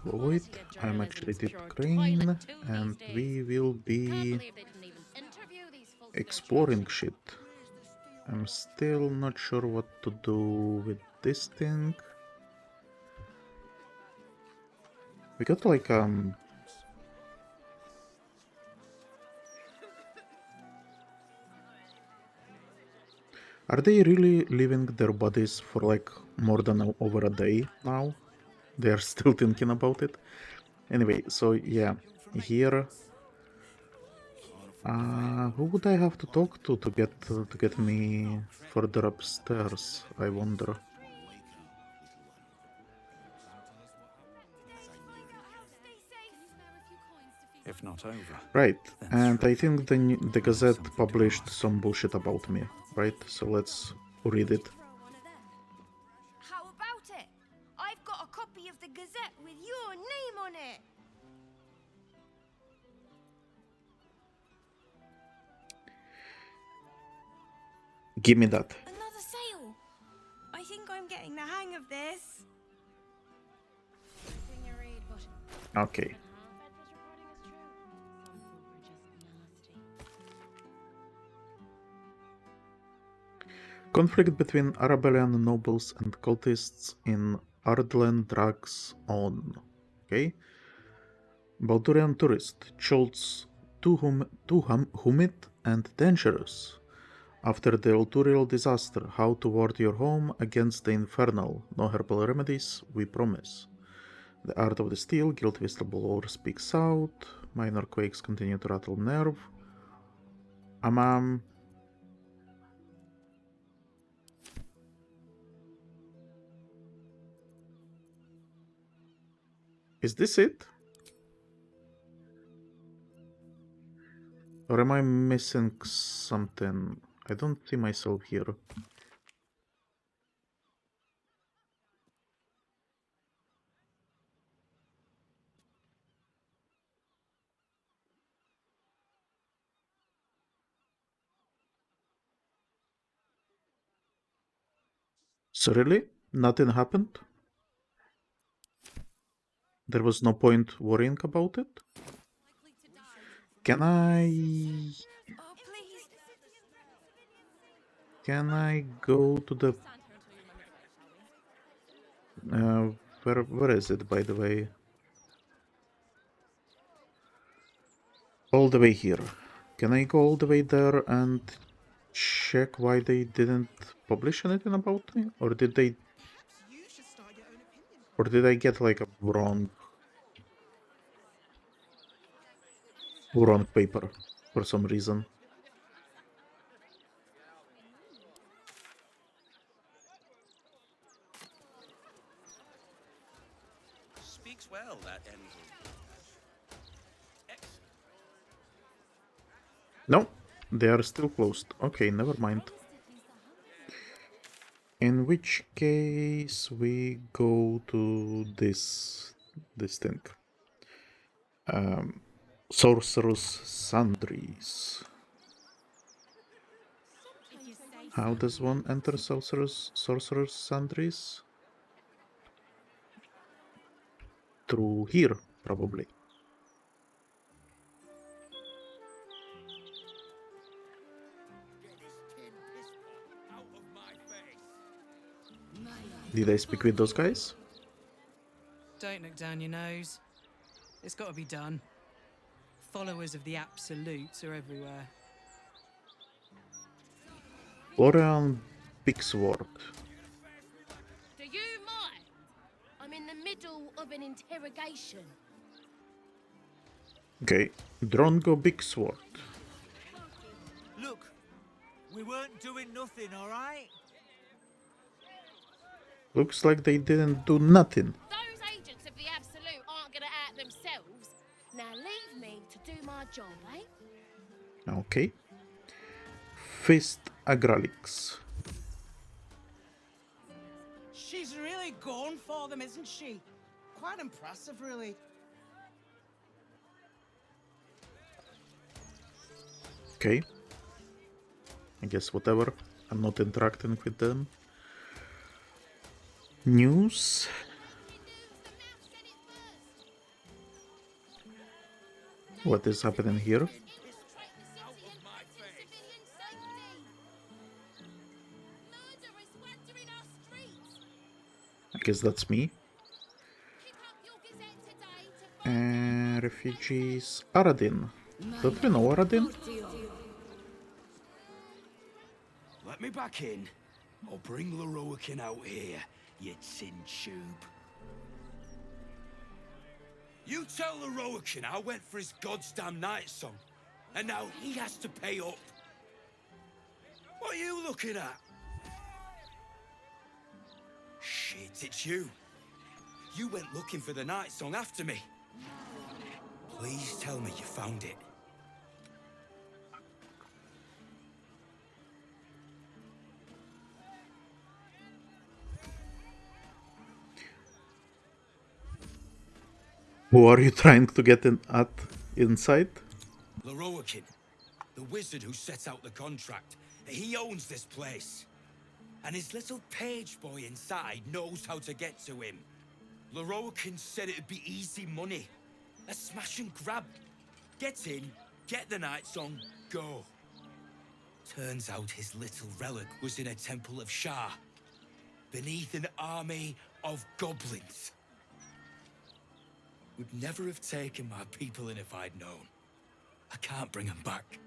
follow it. I'm actually Deep Crane, and we will be exploring shit. I'm still not sure what to do with this thing. We got like are they really leaving their bodies for like more than over a day now? They're still thinking about it. Anyway, so yeah, here. Who would I have to talk to get me further upstairs? I wonder. If not over. Right, and I think the Gazette published some bullshit about me, right? So let's read it. How about it? I've got a copy of the Gazette with your name on it. Give me that. Another sale. I think I'm getting the hang of this. Okay. Conflict between Arabellian nobles and cultists in Ardlen drags on. Okay. Baldurian tourist, Schultz too humid and dangerous. After the Ulturial disaster, how to ward your home against the infernal. No herbal remedies, we promise. The art of the steel, guilt visible or speaks out. Minor quakes continue to rattle nerve. Is this it? Or am I missing something? I don't see myself here. So really? Nothing happened? There was no point worrying about it? Can I... Can I go to the... where is it, by the way? All the way here. Can I go all the way there and check why they didn't publish anything about me? Or did they... Or did I get like a wrong paper for some reason? Speaks well, that Enver. No, they are still closed. Okay, never mind. In which case we go to this thing. Sorcerous Sundries. How does one enter Sorcerous Sundries? Through here, probably. Did I speak with those guys? Don't look down your nose. It's got to be done. Followers of the Absolutes are everywhere. Lorroakan Big Sword. Do you mind? I'm in the middle of an interrogation. Okay, Drongo Big Sword. Look, we weren't doing nothing, all right? Looks like they didn't do nothing. Those agents of the Absolute aren't gonna act themselves. Now leave me to do my job, eh? Okay. Fist Agralix. She's really going for them, isn't she? Quite impressive, really. Okay. I guess whatever. I'm not interacting with them. News. What is happening here? I guess that's me. Refugees. Aradin. Don't we know Aradin? Let me back in. I'll bring Lorroakan out here, you tin tube. You tell Lorroakan I went for his goddamn night song, and now he has to pay up. What are you looking at? Shit, it's you. You went looking for the night song after me. Please tell me you found it. Who are you trying to get inside? Lorroakan, the wizard who set out the contract. He owns this place. And his little page boy inside knows how to get to him. Lorroakan said it'd be easy money. A smash and grab. Get in, get the night song, go. Turns out his little relic was in a Temple of Shah, beneath an army of goblins. Would never have taken my people in if I'd known. I can't bring them back.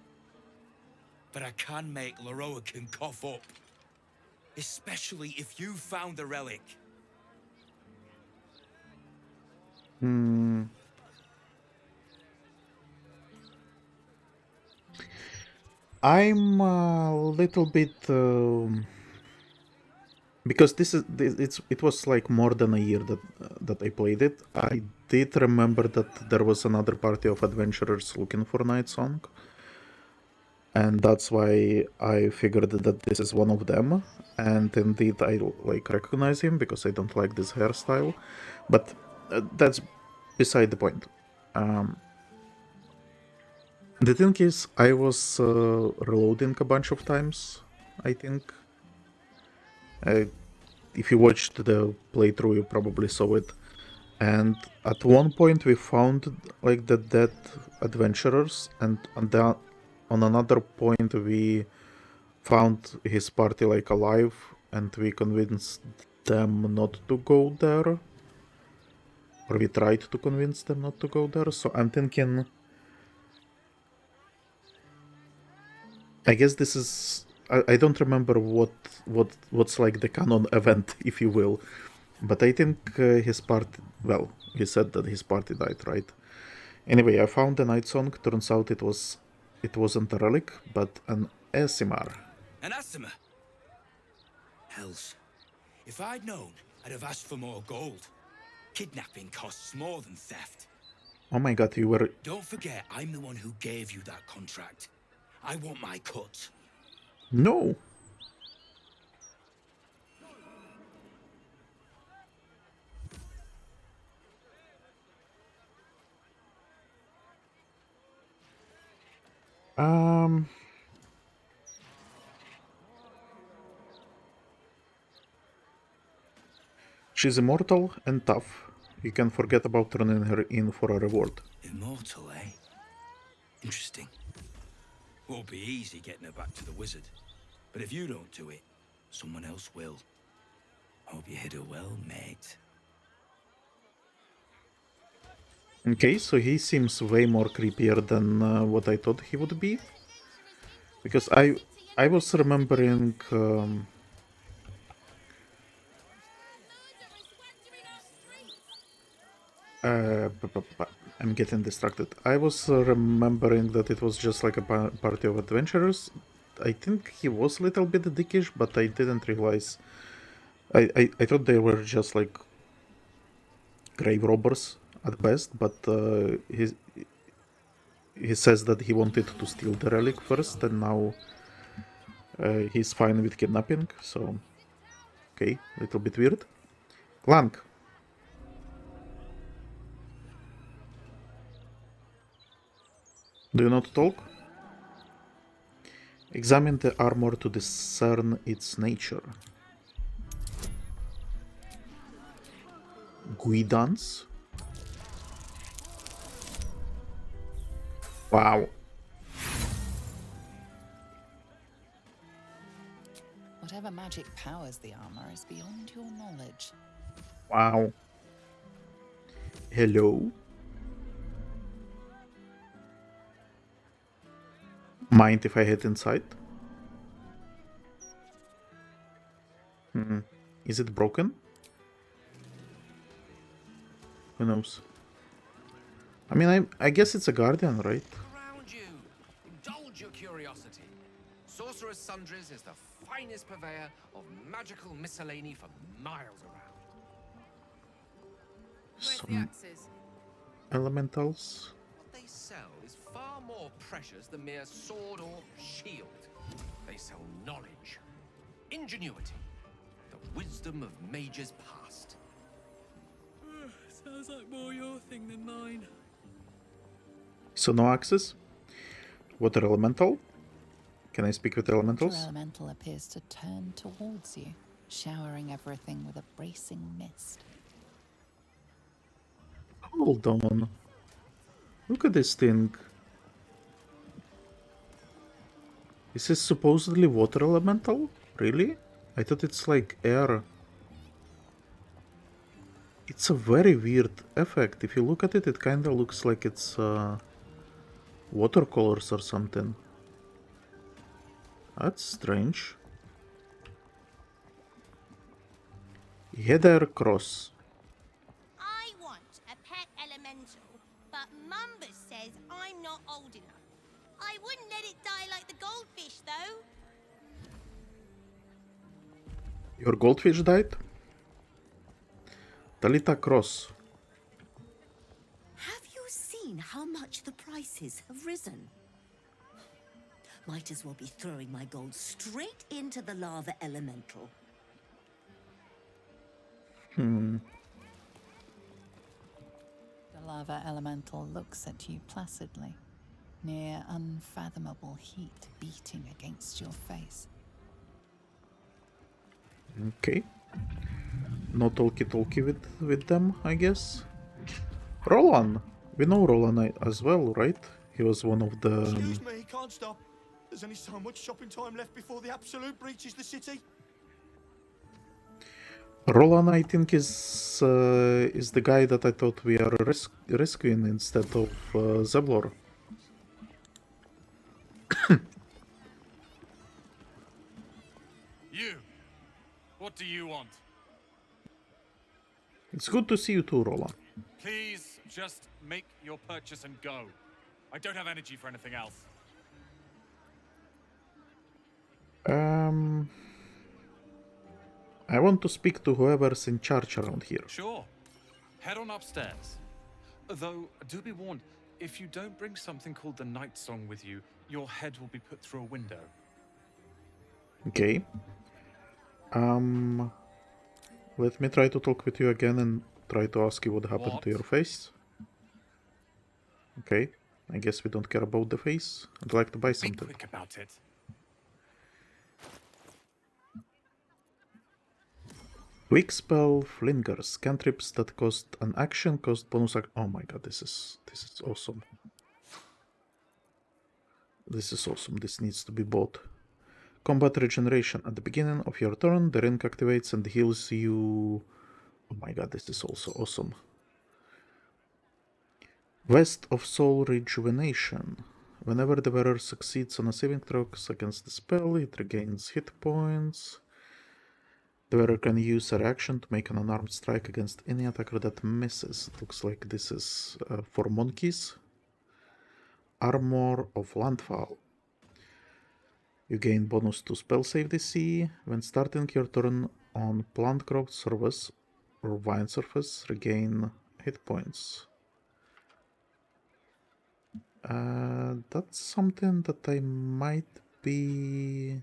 But I can make Lorroakan cough up. Especially if you found the relic. I'm a little bit because it was like more than a year that I played it. I did remember that there was another party of adventurers looking for Night Song, and that's why I figured that this is one of them. And indeed, I like recognize him because I don't like this hairstyle, but that's beside the point. The thing is, I was reloading a bunch of times, I think. If you watched the playthrough, you probably saw it. And at one point we found like the dead adventurers, and on another point we found his party like alive, and we convinced them not to go there. Or we tried to convince them not to go there, so I'm thinking... I guess this is... I don't remember what's like the canon event, if you will. But I think his party... Well, he said that his party died, right? Anyway, I found the Night Song. Turns out it wasn't a relic, but an Aasimar. An Aasimar? Hells. If I'd known, I'd have asked for more gold. Kidnapping costs more than theft. Oh my god, you were... Don't forget, I'm the one who gave you that contract. I want my cut. No! She's immortal and tough. You can forget about turning her in for a reward. Immortal, eh? Interesting. Won't be easy getting her back to the wizard. But if you don't do it, someone else will. Hope you hit her well, mate. Okay, so he seems way more creepier than what I thought he would be. Because I was remembering... I'm getting distracted. I was remembering that it was just like a party of adventurers. I think he was a little bit dickish, but I didn't realize... I thought they were just like grave robbers at best, but he says that he wanted to steal the relic first, and now he's fine with kidnapping, so... Okay, a little bit weird. Clank. Do you not talk? Examine the armor to discern its nature. Guidance. Wow. Whatever magic powers the armor is beyond your knowledge. Wow. Hello? Mind if I head inside? Is it broken? Who knows? I mean, I guess it's a guardian, right? Around you. Indulge your curiosity. Sorcerous Sundries is the finest purveyor of magical miscellany for miles around. Where's the Some axes? elementals. What they sell is far more precious than mere sword or shield. They sell knowledge, ingenuity, the wisdom of mages past. Sounds like more your thing than mine. So no access. Water elemental. Can I speak with Water elementals? elemental appears to turn towards you, showering everything with a bracing mist. Hold on. Look at this thing. This is supposedly water elemental? Really? I thought it's like air. It's a very weird effect. If you look at it, it kinda looks like it's watercolors or something. That's strange. Heather Cross. I want a pet elemental, but Mumbus says I'm not old enough. I wouldn't let it die like the goldfish, though. Your goldfish died? Talita Cross. Have you seen how much the prices have risen? Might as well be throwing my gold straight into the lava elemental. The lava elemental looks at you placidly, near unfathomable heat beating against your face. Okay. No talky with them, I guess. Rolan. We know Rolan as well, right? He was one of the... Excuse me, can't stop. There's only so much shopping time left before the Absolute breaches the city. Rolan, I think, is the guy that I thought we are rescuing instead of Zeblor. You! What do you want? It's good to see you too, Rolan. Please, just make your purchase and go. I don't have energy for anything else. I want to speak to whoever's in charge around here. Sure. Head on upstairs. Though, do be warned, if you don't bring something called the Night Song with you, your head will be put through a window. Okay. Let me try to talk with you again and try to ask you what happened to your face. Okay. I guess we don't care about the face. I'd like to buy something. Be quick about it. Quick spell, flingers, cantrips that cost an action, cost bonus action. Oh my god, this is awesome. This is awesome. This needs to be bought. Combat regeneration. At the beginning of your turn, the ring activates and heals you. Oh my god, this is also awesome. Vest of Soul Rejuvenation. Whenever the wearer succeeds on a saving throw against the spell, it regains hit points. The wearer can use a reaction to make an unarmed strike against any attacker that misses. It looks like this is for monkeys. Armor of Landfall. You gain bonus to spell save DC. When starting your turn on plant growth surface or vine surface, regain hit points. That's something that I might be...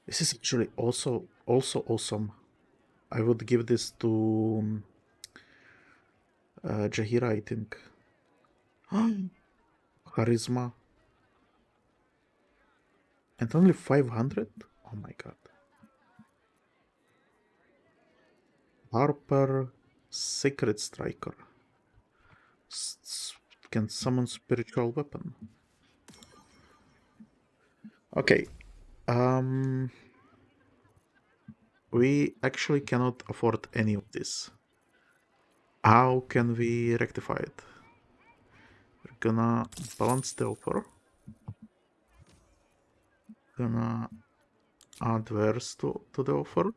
This is actually also awesome. I would give this to Jaheira, I think. Charisma. And only 500? Oh my god. Harper, Sacred Striker. Can summon spiritual weapon. Okay. We actually cannot afford any of this. How can we rectify it? We're gonna balance the offer. Gonna add wares to the offer.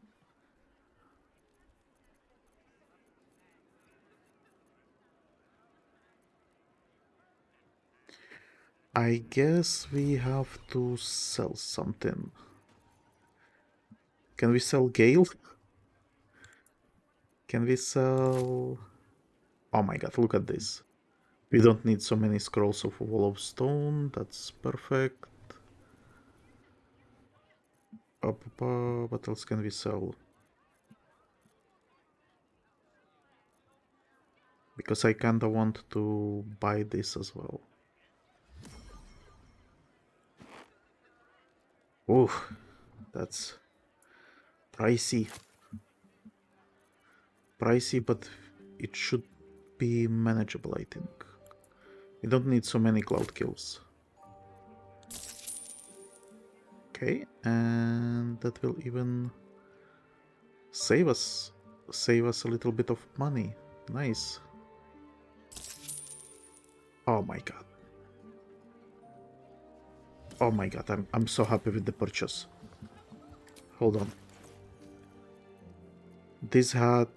I guess we have to sell something. Can we sell Gale? Can we sell... Oh my god, look at this. We don't need so many scrolls of Wall of Stone. That's perfect. What else can we sell? Because I kinda want to buy this as well. Oh, that's pricey. Pricey, but it should be manageable, I think. We don't need so many cloud kills. Okay, and that will even save us a little bit of money. Nice. Oh my god. Oh my god, I'm so happy with the purchase. Hold on. This hat,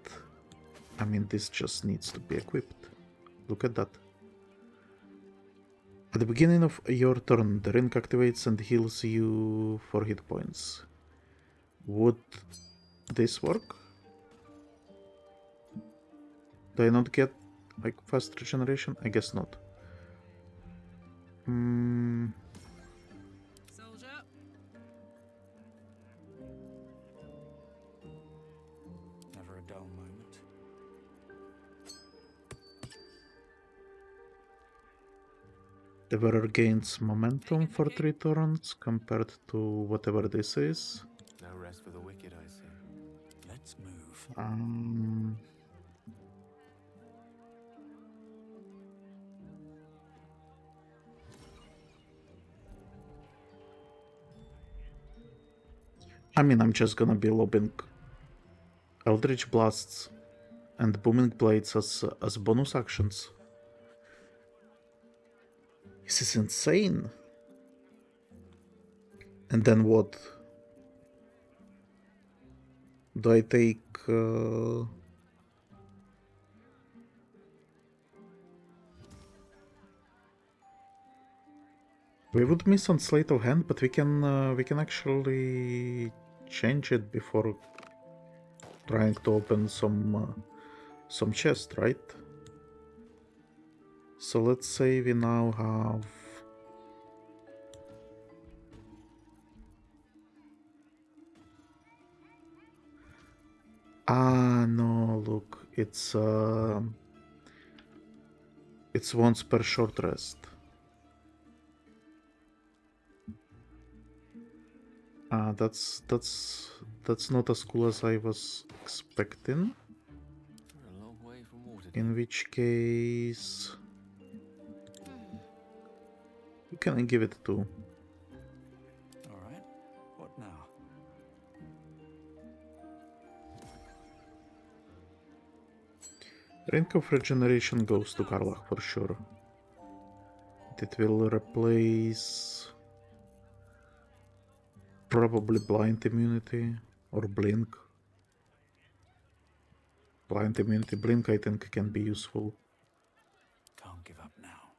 I mean, this just needs to be equipped. Look at that. At the beginning of your turn, the ring activates and heals you 4 hit points. Would this work? Do I not get like fast regeneration? I guess not. Soldier. Never a dull moment. The wearer gains momentum for 3 turns compared to whatever this is. No rest for the wicked, I see. Let's move. I mean, I'm just gonna be lobbing Eldritch Blasts and Booming Blades as bonus actions. This is insane. And then what? Do I take... We would miss on Sleight of Hand, but we can actually change it before trying to open some chest, right? So let's say we now have... Ah, no, look, it's once per short rest. Ah, that's not as cool as I was expecting. We're a long way from water. In which case, you can give it 2. All right. What now? Ring of Regeneration goes to Karlach for sure. It will replace probably Blind Immunity or Blink. Blind Immunity, Blink I think can be useful. Can't give up now.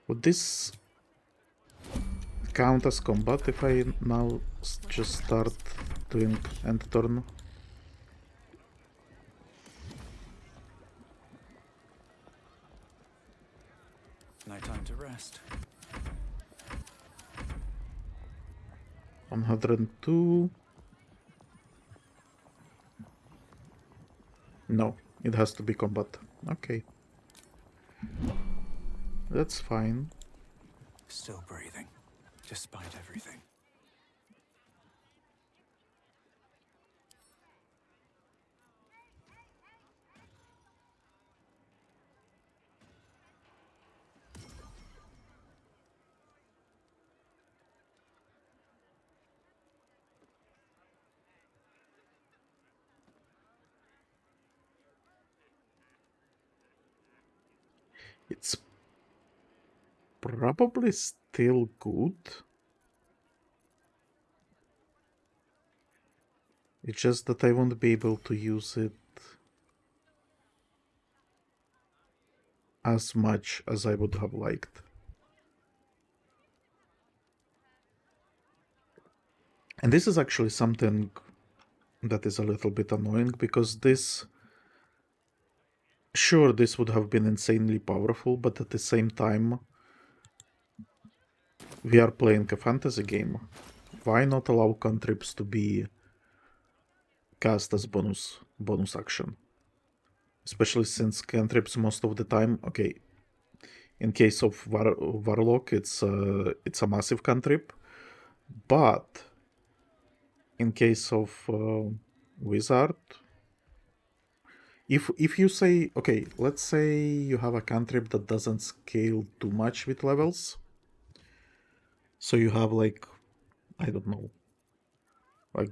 Would this count as combat if I now just start doing end turn? No time to rest. 102. No, it has to be combat. Okay. That's fine. Still breathing, despite everything. It's probably still good. It's just that I won't be able to use it as much as I would have liked. And this is actually something that is a little bit annoying, because this... Sure, this would have been insanely powerful, but at the same time, we are playing a fantasy game. Why not allow cantrips to be cast as bonus action? Especially since cantrips most of the time... Okay, in case of Warlock, it's a massive cantrip, but in case of Wizard... If you say, okay, let's say you have a cantrip that doesn't scale too much with levels. So you have like, I don't know, like,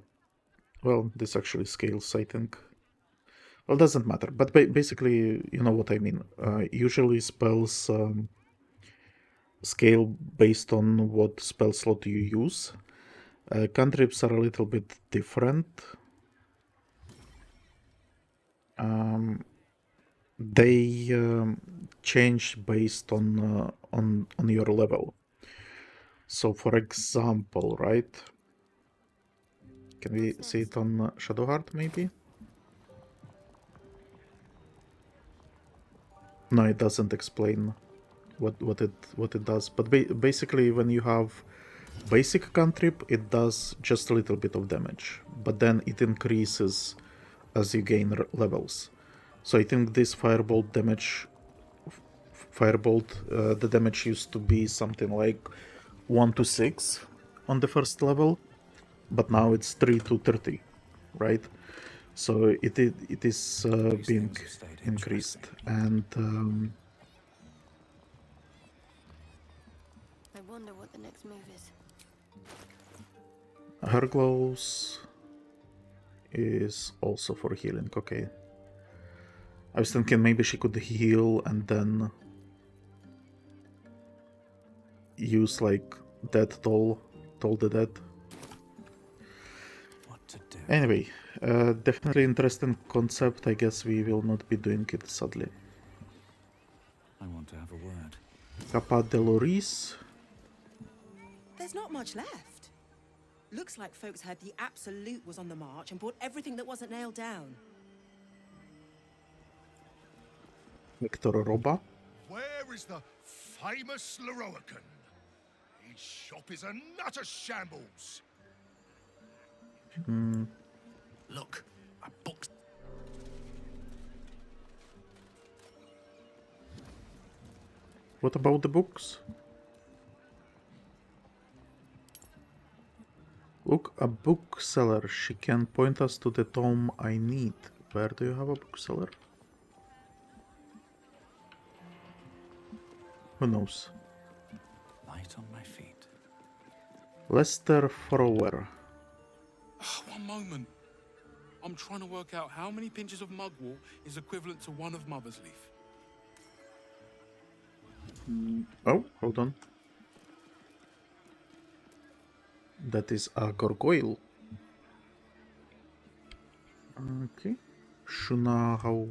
well, this actually scales, I think. Well, doesn't matter, but basically, you know what I mean. Usually spells scale based on what spell slot you use. Cantrips are a little bit different. They change based on your level. So, for example, right? Can we see it on Shadowheart, maybe? No, it doesn't explain what it does. But basically, when you have basic cantrip, it does just a little bit of damage, but then it increases as you gain levels. So I think this firebolt damage, the damage used to be something like 1 to 6 on the first level, but now it's 3 to 30, right? So it is being increased, and I wonder what the next move is. her glows is also for healing. Okay, I was thinking maybe she could heal and then use like Death Toll the Dead. Anyway, definitely interesting concept. I guess we will not be doing it, sadly. I want to have a word. Capa de Loris. There's not much left. Looks like folks heard the Absolute was on the march and brought everything that wasn't nailed down. Victor Roba. Where is the famous Lorroakan? His shop is a nutter shambles. Look, a book. What about the books? Look, a bookseller. She can point us to the tome I need. Where do you have a bookseller? Who knows? Light on my feet. Lester Frower. One moment. I'm trying to work out how many pinches of mugwort is equivalent to one of Mother's Leaf. Oh, hold on. That is a gargoyle. Okay. Shuna how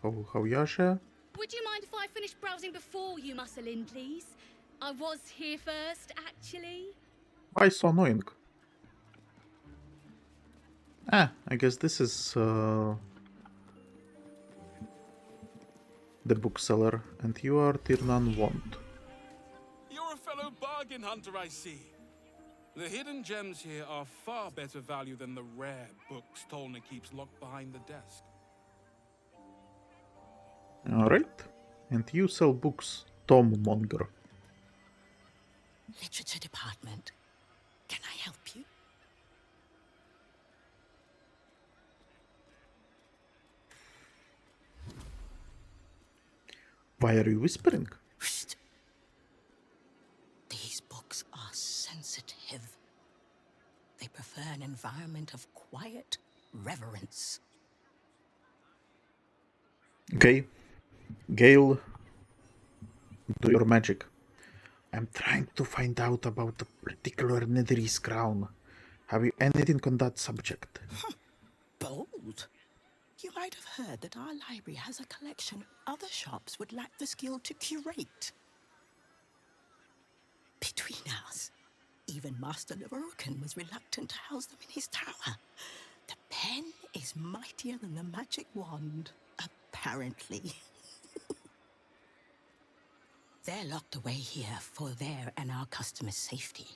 Would you mind if I finished browsing before you muscle in, please? I was here first, actually. Why so annoying? I guess this is the bookseller, and you are Tirnan Want. You're a fellow bargain hunter, I see. The hidden gems here are far better value than the rare books Tolna keeps locked behind the desk. Alright. And you sell books, Tom Monger. Literature department. Can I help you? Why are you whispering? These books are sensitive. They prefer an environment of quiet reverence. Okay. Gale, do your magic. I'm trying to find out about the particular Netherese crown. Have you anything on that subject? Bold. You might have heard that our library has a collection other shops would lack the skill to curate. Between us, even Master Lorroakan was reluctant to house them in his tower. The pen is mightier than the magic wand, apparently. They're locked away here for their and our customers' safety.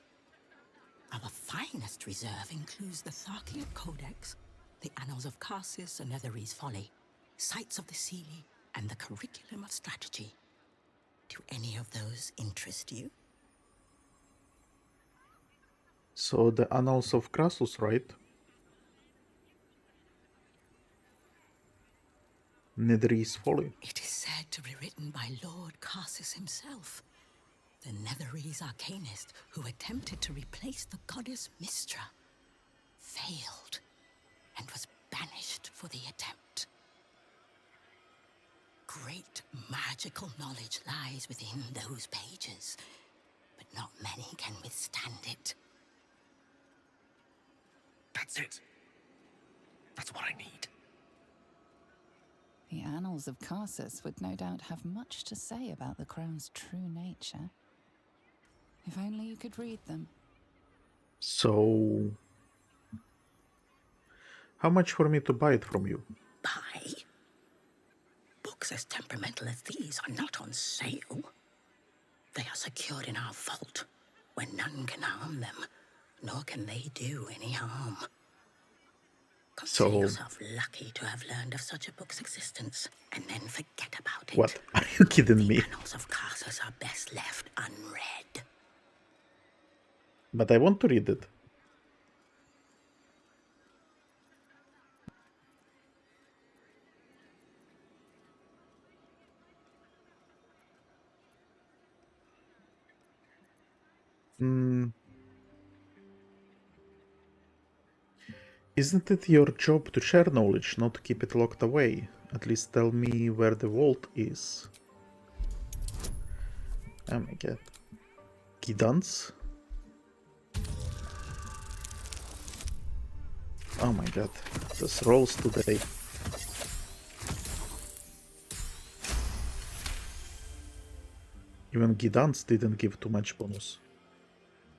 Our finest reserve includes the Tharkian Codex, the Annals of Karsus and Netherese Folly, Sights of the Sealy, and the Curriculum of Strategy. Do any of those interest you? So the Annals of Karsus, right? Netherese Folly. It is said to be written by Lord Karsus himself, the Netherese arcanist who attempted to replace the goddess Mystra, failed, and was banished for the attempt. Great magical knowledge lies within those pages, but not many can withstand it. That's it. That's what I need. The Annals of Karsus would no doubt have much to say about the crown's true nature. If only you could read them. So, how much for me to buy it from you? Buy? Books as temperamental as these are not on sale. They are secured in our vault, where none can harm them, nor can they do any harm. Consider yourself lucky to have learned of such a book's existence, and then forget about it. What? Are you kidding me? The Annals of Karsus are best left unread. But I want to read it. Isn't it your job to share knowledge, not to keep it locked away? At least tell me where the vault is. Oh my god. Guidance? Oh my god. Those rolls today. Even Guidance didn't give too much bonus.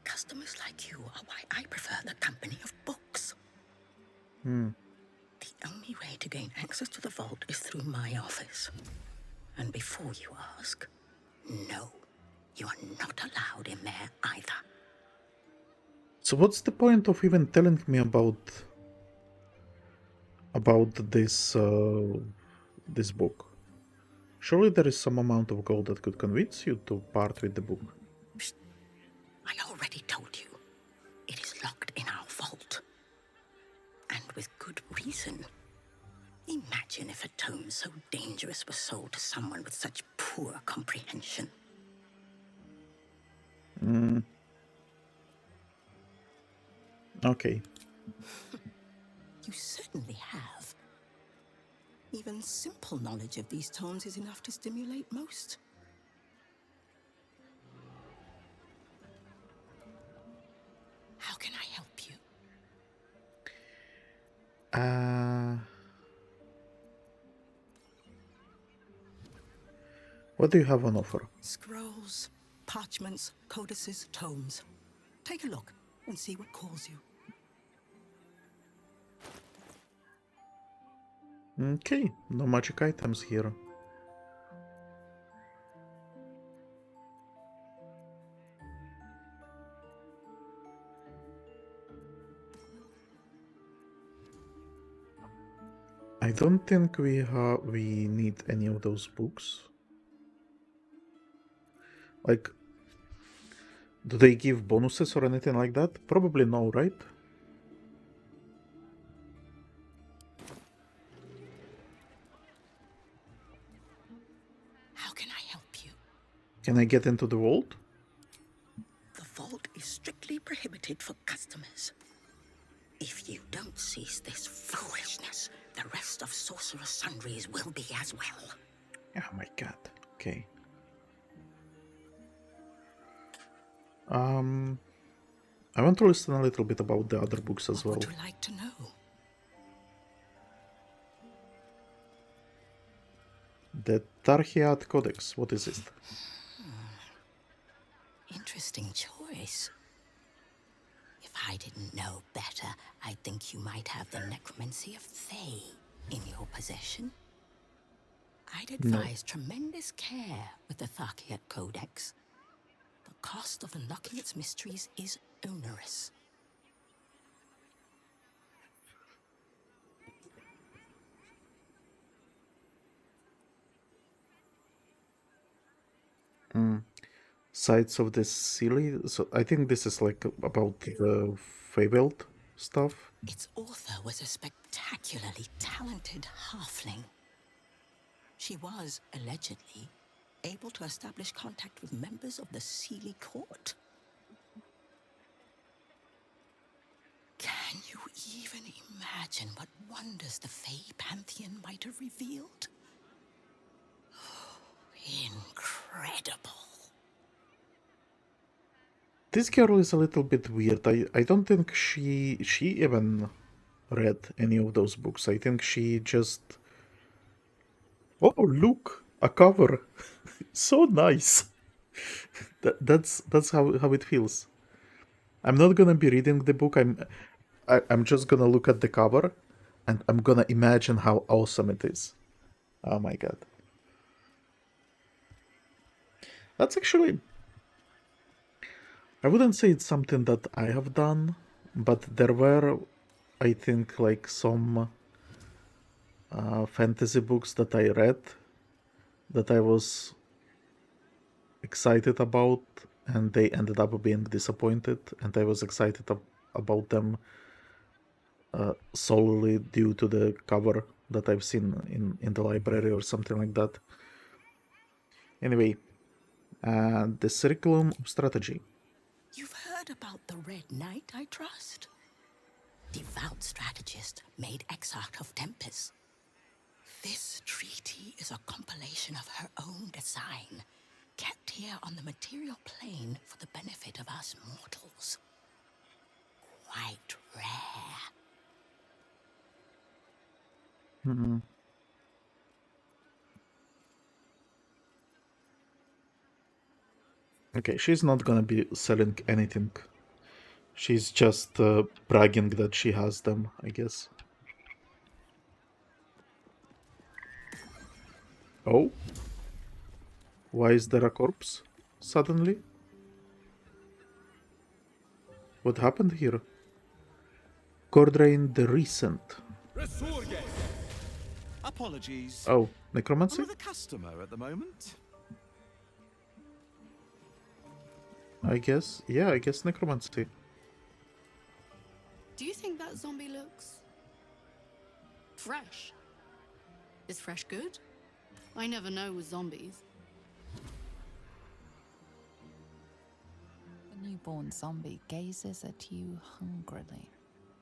Customers like you are why I prefer the company of books. The only way to gain access to the vault is through my office. And before you ask, no, you are not allowed in there either. So what's the point of even telling me about this this book? Surely there is some amount of gold that could convince you to part with the book. I already told you. It is locked in our vault. And with good reason. Imagine if a tome so dangerous was sold to someone with such poor comprehension. Okay. You certainly have. Even simple knowledge of these tomes is enough to stimulate most. How can I help you? What do you have on offer? Scrolls, parchments, codices, tomes. Take a look and see what calls you. Okay, no magic items here. I don't think we need any of those books. Like, do they give bonuses or anything like that? Probably no, right? How can I help you? Can I get into the vault? The vault is strictly prohibited for customers. If you don't cease this foolishness, the rest of Sorcerous Sundries will be as well. Oh my god, okay. I want to listen a little bit about the other books as well. What would you like to know? The Tarhiat Codex, what is it? Interesting choice. If I didn't know better, I'd think you might have the necromancy of Thay in your possession. I'd advise tremendous care with the Tarhiat Codex. The cost of unlocking its mysteries is onerous. Sides of the Silly. So I think this is like about the fabled stuff. Its author was a spectacularly talented halfling. She was, allegedly, able to establish contact with members of the Sealy court. Can you even imagine what wonders the Fey Pantheon might have revealed? Incredible. This girl is a little bit weird. I don't think she even read any of those books. I think she just... Oh, look! A cover! So nice! That's how it feels. I'm not gonna be reading the book. I'm just gonna look at the cover and I'm gonna imagine how awesome it is. Oh my god. That's actually... I wouldn't say it's something that I have done, but there were, I think, like some fantasy books that I read that I was excited about, and they ended up being disappointed, and I was excited about them solely due to the cover that I've seen in the library or something like that. Anyway, the Curriculum of Strategy. You've heard about the Red Knight, I trust? Devout strategist made exarch of Tempest. This treaty is a compilation of her own design, kept here on the material plane for the benefit of us mortals. Quite rare. Okay, she's not gonna be selling anything. She's just bragging that she has them, I guess. Oh? Why is there a corpse suddenly? What happened here? Cordrain the Recent. Apologies. Oh, necromancy? Another customer at the moment. I guess, yeah, I guess necromancy. Do you think that zombie looks fresh? Is fresh good? I never know with zombies. The newborn zombie gazes at you hungrily,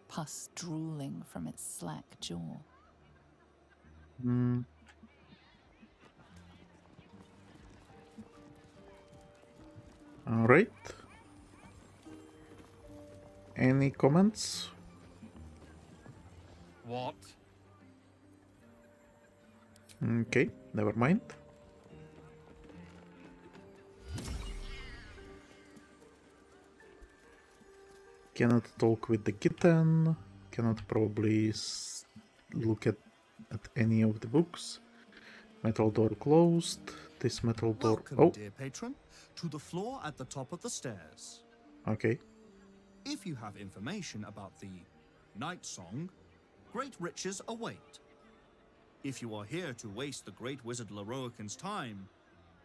pus drooling from its slack jaw. Alright. Any comments? What? Okay, never mind. Cannot talk with the kitten. Cannot probably look at any of the books. Metal door closed. This metal door... Welcome, dear patron, to the floor at the top of the stairs. Okay. If you have information about the Night Song, great riches await. If you are here to waste the great wizard Lorroakan's time,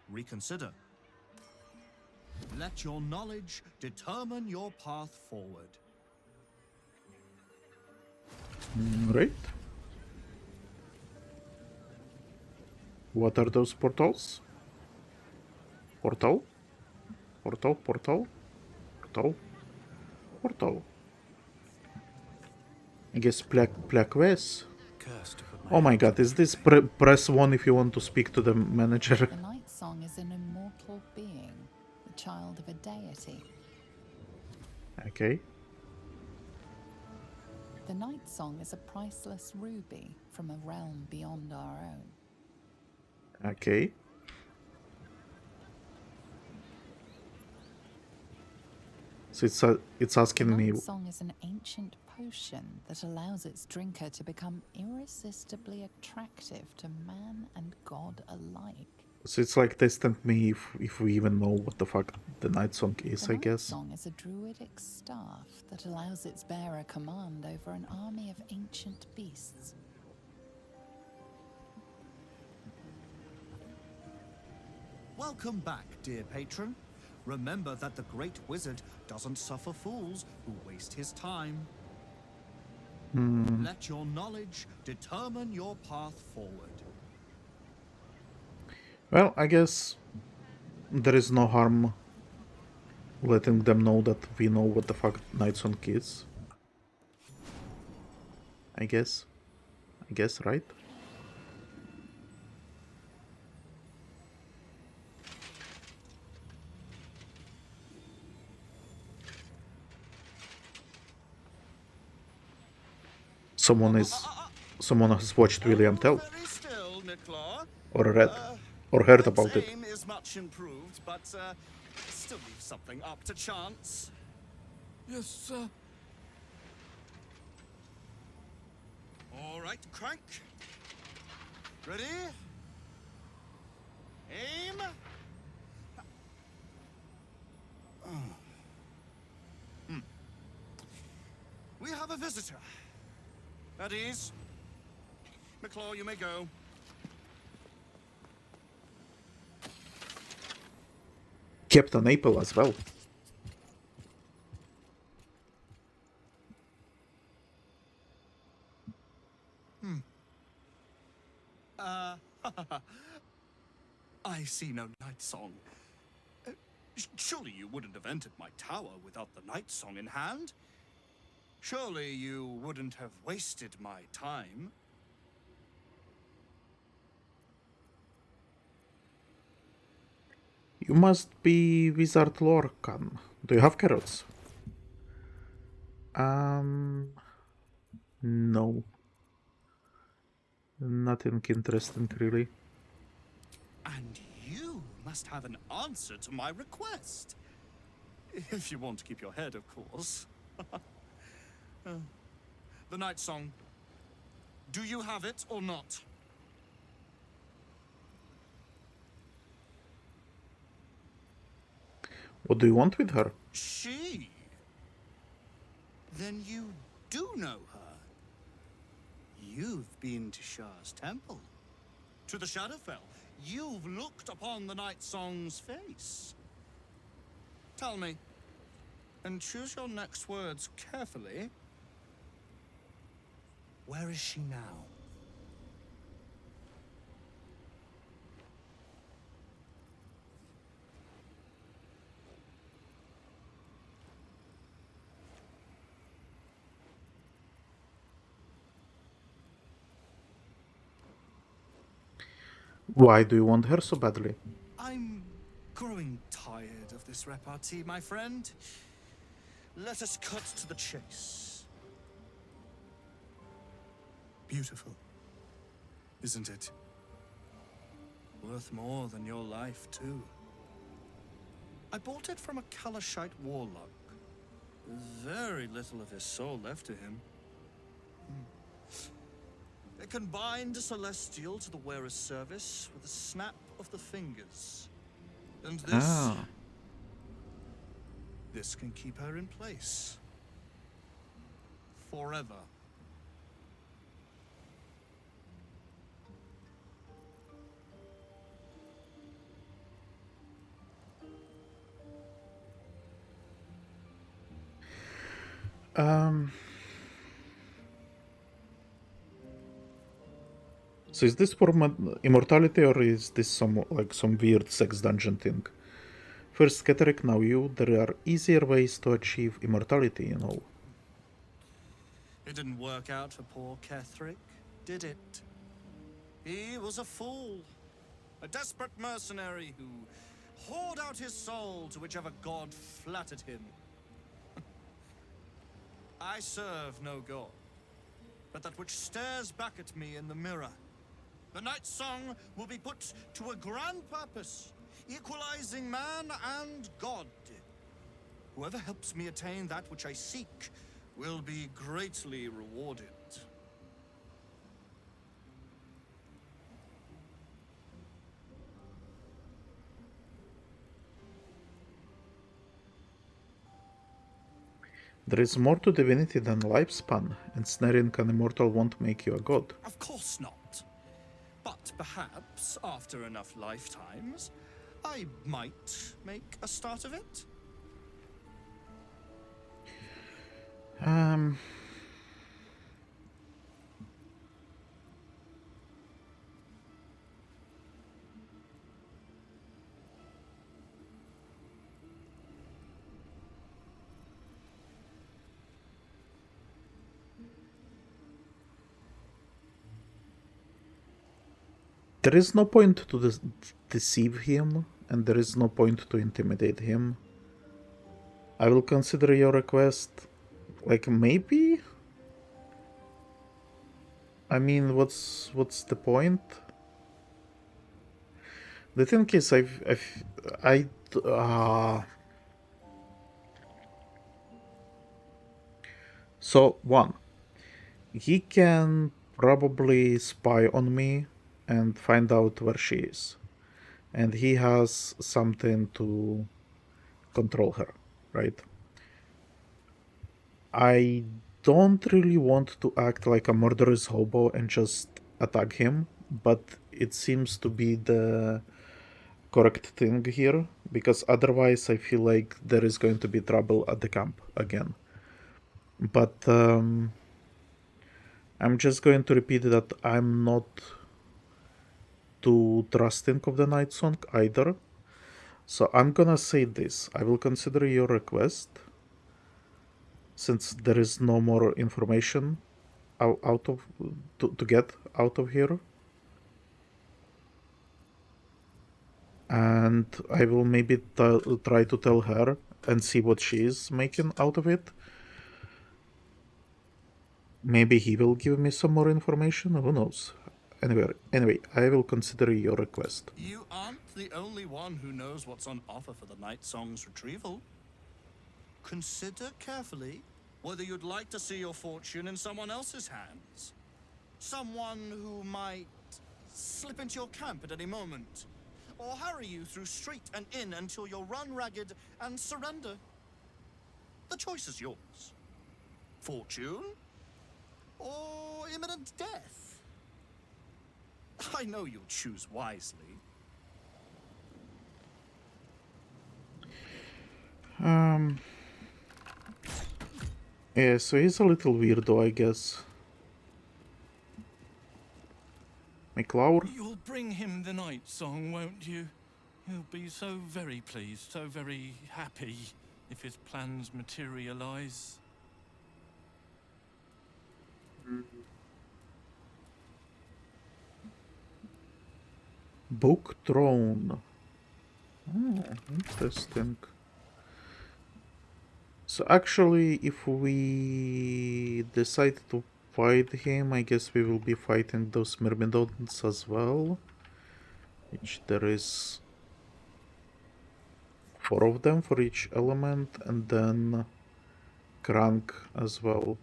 reconsider. Let your knowledge determine your path forward. Right. What are those portals? Portal? Portal, portal? Portal? Portal. I guess Plaques. Oh my god, is this press 1 if you want to speak to the manager? The Night Song is an immortal being, the child of a deity. Okay. The Night Song is a priceless ruby from a realm beyond our own. Okay. So it's asking me. The Night Song is an ancient potion that allows its drinker to become irresistibly attractive to man and god alike. So it's like testing me if we even know what the fuck the Night Song is, I guess. The Night Song is a druidic staff that allows its bearer command over an army of ancient beasts. Welcome back, dear patron. Remember that the Great Wizard doesn't suffer fools who waste his time. Let your knowledge determine your path forward. Well, I guess there is no harm letting them know that we know what the fuck Night Song is. I guess, right? Someone has watched William Tell, or read, or heard about it. Is much improved, but still leaves something up to chance. Yes, sir. All right, crank. Ready? Aim. We have a visitor. At ease. McClaw, you may go. Captain Apple as well. I see no Night Song. Surely you wouldn't have entered my tower without the Night Song in hand? Surely you wouldn't have wasted my time? You must be Wizard Lorroakan. Do you have carrots? No. Nothing interesting, really. And you must have an answer to my request. If you want to keep your head, of course. The Night Song. Do you have it or not? What do you want with her? She? Then you do know her. You've been to Shah's temple. To the Shadowfell. You've looked upon the Night Song's face. Tell me, and choose your next words carefully. Where is she now? Why do you want her so badly? I'm growing tired of this repartee, my friend. Let us cut to the chase. Beautiful, isn't it? Worth more than your life, too. I bought it from a Kalashite warlock. Very little of his soul left to him. It can bind a celestial to the wearer's service with a snap of the fingers. And this... This can keep her in place. Forever. So is this for immortality, or is this some weird sex dungeon thing? First Ketheric, now you. There are easier ways to achieve immortality, you know. It didn't work out for poor Ketheric, did it? He was a fool. A desperate mercenary who poured out his soul to whichever god flattered him. I serve no god, but that which stares back at me in the mirror. The night song will be put to a grand purpose, equalizing man and god. Whoever helps me attain that which I seek will be greatly rewarded. There is more to divinity than lifespan. Ensnaring an immortal won't make you a god. Of course not. But perhaps, after enough lifetimes, I might make a start of it. There is no point to deceive him, and there is no point to intimidate him. I will consider your request. Like, maybe? I mean, what's the point? The thing is, So, one, he can probably spy on me and find out where she is. And he has something to control her, right? I don't really want to act like a murderous hobo and just attack him, but it seems to be the correct thing here, because otherwise I feel like there is going to be trouble at the camp again. But I'm just going to repeat that I'm not too trusting of the Night Song either. So I'm gonna say this. I will consider your request, since there is no more information to get out of here. And I will maybe try to tell her and see what she is making out of it. Maybe he will give me some more information, who knows. Anyway, I will consider your request. You aren't the only one who knows what's on offer for the Night Song's retrieval. Consider carefully whether you'd like to see your fortune in someone else's hands. Someone who might slip into your camp at any moment, or hurry you through street and inn until you're run ragged and surrender. The choice is yours. Fortune or imminent death? I know you'll choose wisely. Yeah, so he's a little weirdo, I guess. McLauer? You'll bring him the night song, won't you? He'll be so very pleased, so very happy if his plans materialize. Book Throne. Oh, interesting. So actually, if we decide to fight him, I guess we will be fighting those Myrmidons as well. Which there is 4 of them for each element, and then Crank as well.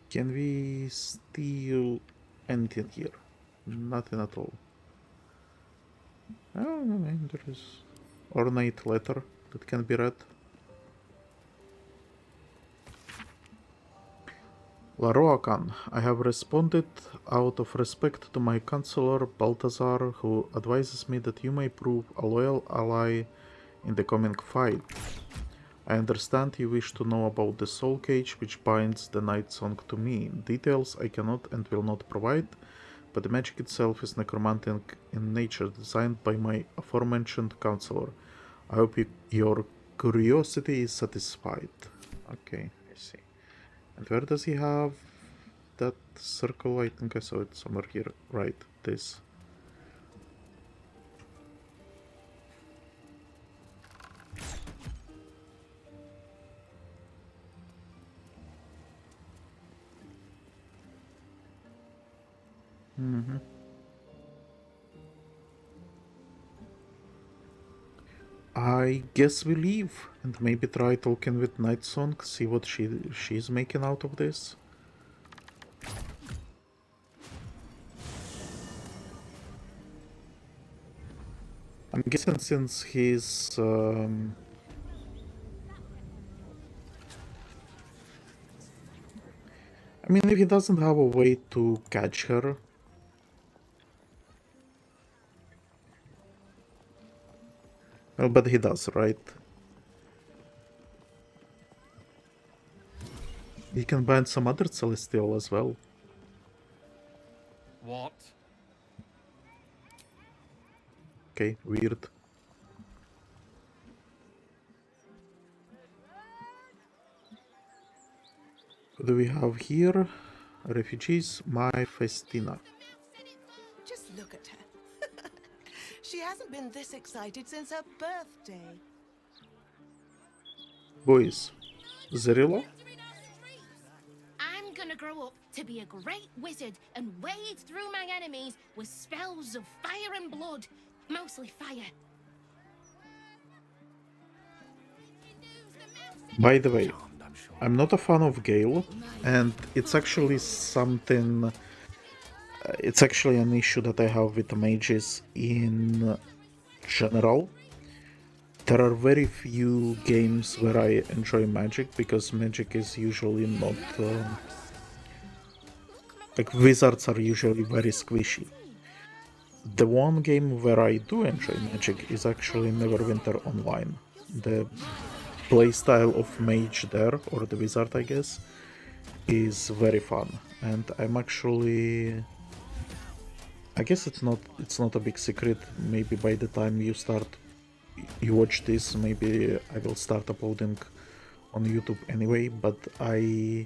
Can we steal anything here? Nothing at all. Oh, I mean, there is ornate letter that can be read. Lorroakan, I have responded out of respect to my counselor Balthazar, who advises me that you may prove a loyal ally in the coming fight. I understand you wish to know about the soul cage which binds the Night Song to me. Details I cannot and will not provide, but the magic itself is necromantic in nature, designed by my aforementioned counselor. I hope your curiosity is satisfied. Okay, I see. And where does he have that circle? I think I saw it somewhere here. Right, this. Mm-hmm. I guess we leave and maybe try talking with Nightsong, see what she's making out of this. I'm guessing since he's I mean, if he doesn't have a way to catch her, well, but he does, right? He can bind some other Celestial as well. What? Okay, weird. What do we have here? Refugees, my Festina. Just look at her. She hasn't been this excited since her birthday. Boys, Zarilla? I'm gonna grow up to be a great wizard and wade through my enemies with spells of fire and blood. Mostly fire. By the way, I'm not a fan of Gale, and it's actually something... it's actually an issue that I have with the mages in general. There are very few games where I enjoy magic, because magic is usually not... like, wizards are usually very squishy. The one game where I do enjoy magic is actually Neverwinter Online. The playstyle of mage there, or the wizard I guess, is very fun, and I'm actually... I guess it's not a big secret. Maybe by the time you watch this, maybe I will start uploading on YouTube anyway, but I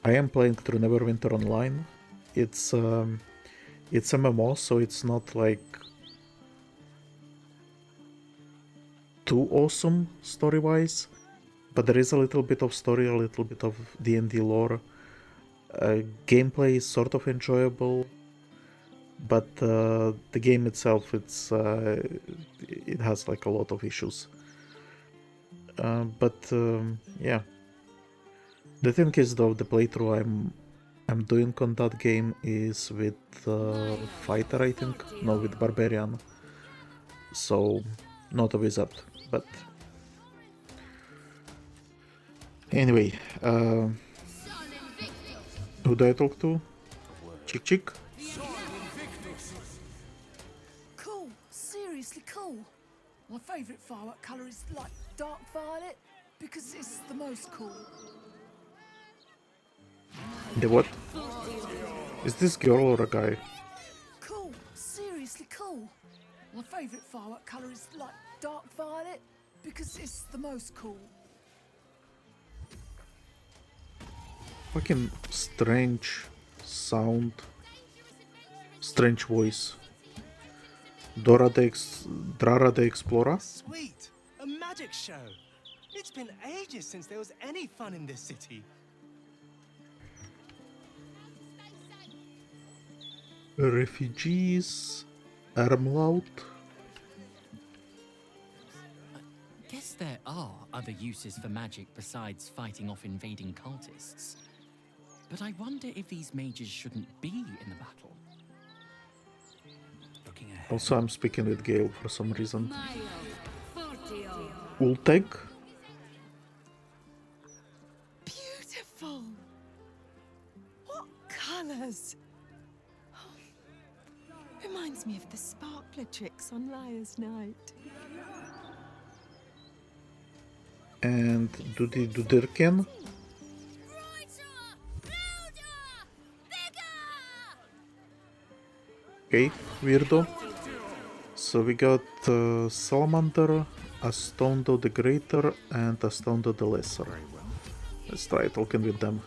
am playing through Neverwinter Online. It's MMO, so it's not like too awesome story-wise, but there is a little bit of story, a little bit of D&D lore. Gameplay is sort of enjoyable, but the game itself, it has like a lot of issues. Yeah. The thing is, though, the playthrough I'm doing on that game is with Fighter, I think. No, with Barbarian. So, not a wizard, but... Anyway, who do I talk to? Chick? Cool, seriously cool. My favourite firework colour is like dark violet because it's the most cool. The what? Is this girl or a guy? Cool, seriously cool. My favourite firework colour is like dark violet because it's the most cool. Fucking strange sound. Strange voice. Drara the Explorer? Sweet! A magic show! It's been ages since there was any fun in this city. Refugees, Armlout. Guess there are other uses for magic besides fighting off invading cultists. But I wonder if these mages shouldn't be in the battle. Also, I'm speaking with Gale for some reason. Ulteg? Beautiful! What colours! Reminds me of the sparkler tricks on Liar's Night. And Dudirken? Okay, weirdo. So we got Salamander, Astondo the Greater, and Astondo the Lesser. Let's try talking with them.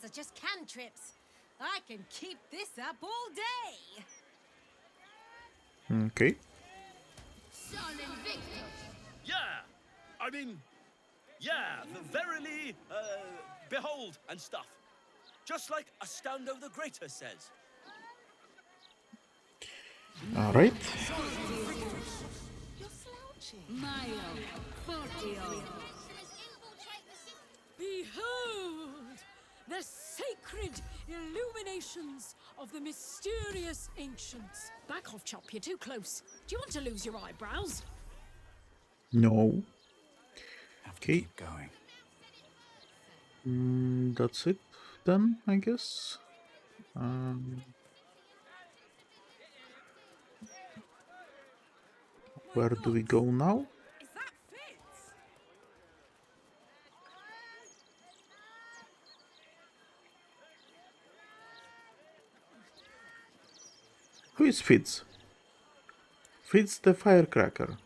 are just cantrips. I can keep this up all day. Okay. Yeah, verily, behold and stuff. Just like Astando the Greater says. All right. You're slouching. Milo, Fortio. Behold the sacred illuminations of the mysterious ancients. Back off, Chop, you're too close. Do you want to lose your eyebrows? No. Okay. Keep going. That's it then, I guess. Where do we go now? Is that Fytz? Who is Fytz? Fytz the Firecracker.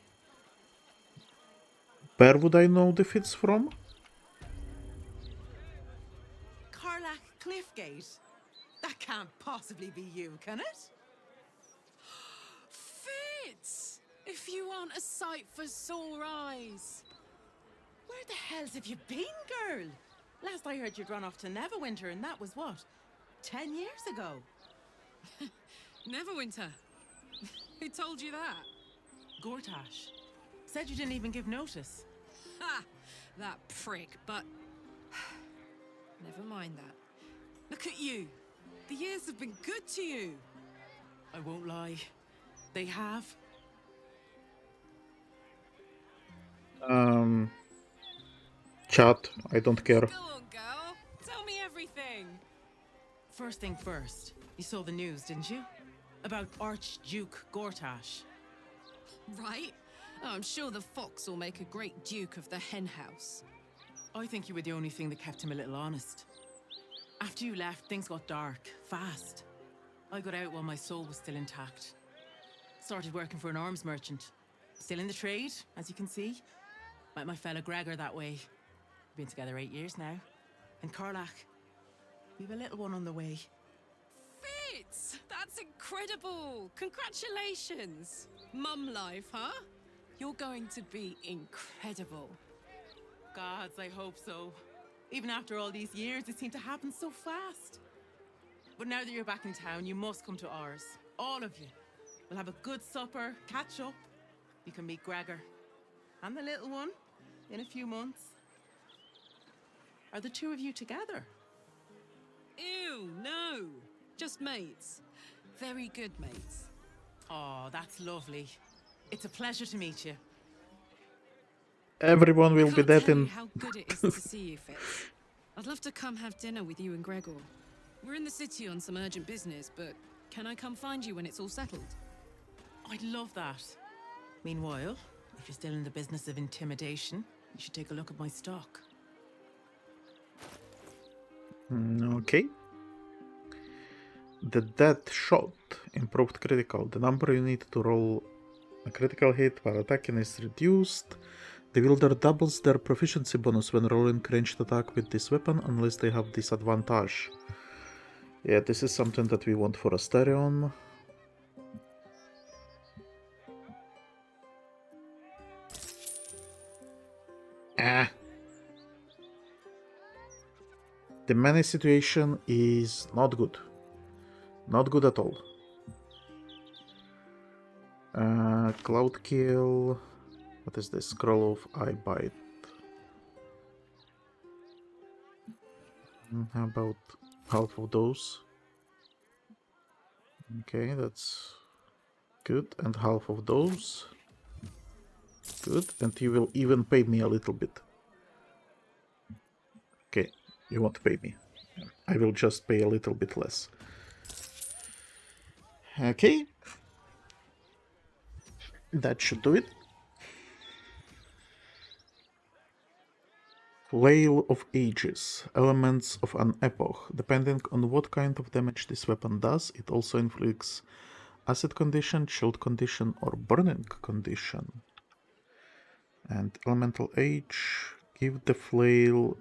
Where would I know the Fytz from? Karlach Cliffgate? That can't possibly be you, can it? Fytz! If you aren't a sight for sore eyes. Where the hells have you been, girl? Last I heard you'd run off to Neverwinter, and that was what? 10 years ago? Neverwinter? Who told you that? Gortash. Said you didn't even give notice. Ha! That prick, but... Never mind that. Look at you. The years have been good to you. I won't lie. They have. Chat, I don't care. Go on, girl. Tell me everything. First thing first, you saw the news, didn't you? About Archduke Gortash. Right? Oh, I'm sure the fox will make a great duke of the hen house. I think you were the only thing that kept him a little honest. After you left, things got dark, fast. I got out while my soul was still intact. Started working for an arms merchant. Still in the trade, as you can see. Met my fella Gregor that way. Been together 8 years now. And Karlach, we've a little one on the way. Fytz! That's incredible! Congratulations! Mum life, huh? You're going to be incredible. Gods, I hope so. Even after all these years, it seemed to happen so fast. But now that you're back in town, you must come to ours. All of you. We'll have a good supper, catch up. You can meet Gregor. And the little one in a few months. Are the two of you together? Ew, no. Just mates. Very good mates. Oh, that's lovely. It's a pleasure to meet you. Everyone will be dead in... How good it is to see you, Fytz. I'd love to come have dinner with you and Gregor. We're in the city on some urgent business, but can I come find you when it's all settled? I'd love that. Meanwhile, if you're still in the business of intimidation, you should take a look at my stock. Okay. The death shot. Improved critical. The number you need to roll a critical hit while attacking is reduced. The wielder doubles their proficiency bonus when rolling ranged attack with this weapon unless they have disadvantage. Yeah, this is something that we want for Asterion. The money situation is not good. Not good at all. Cloud Kill. What is this? Scroll of Eye Bite. How about half of those? Okay, that's good. And half of those. Good. And you will even pay me a little bit. Okay, you won't pay me. I will just pay a little bit less. Okay. That should do it. Flail of Ages. Elements of an epoch. Depending on what kind of damage this weapon does, it also inflicts acid condition, shield condition, or burning condition. And Elemental Age. Give the flail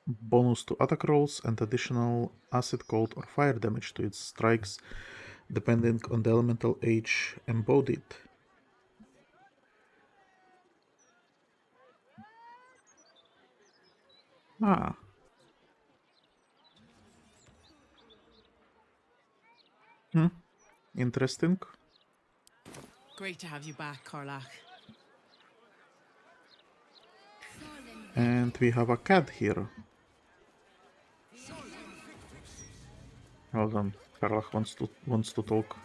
bonus to attack rolls, and additional acid, cold, or fire damage to its strikes, depending on the elemental age embodied. Ah. Interesting. Great to have you back, Karlach. And we have a cat here. Hold on, Karlach wants to talk.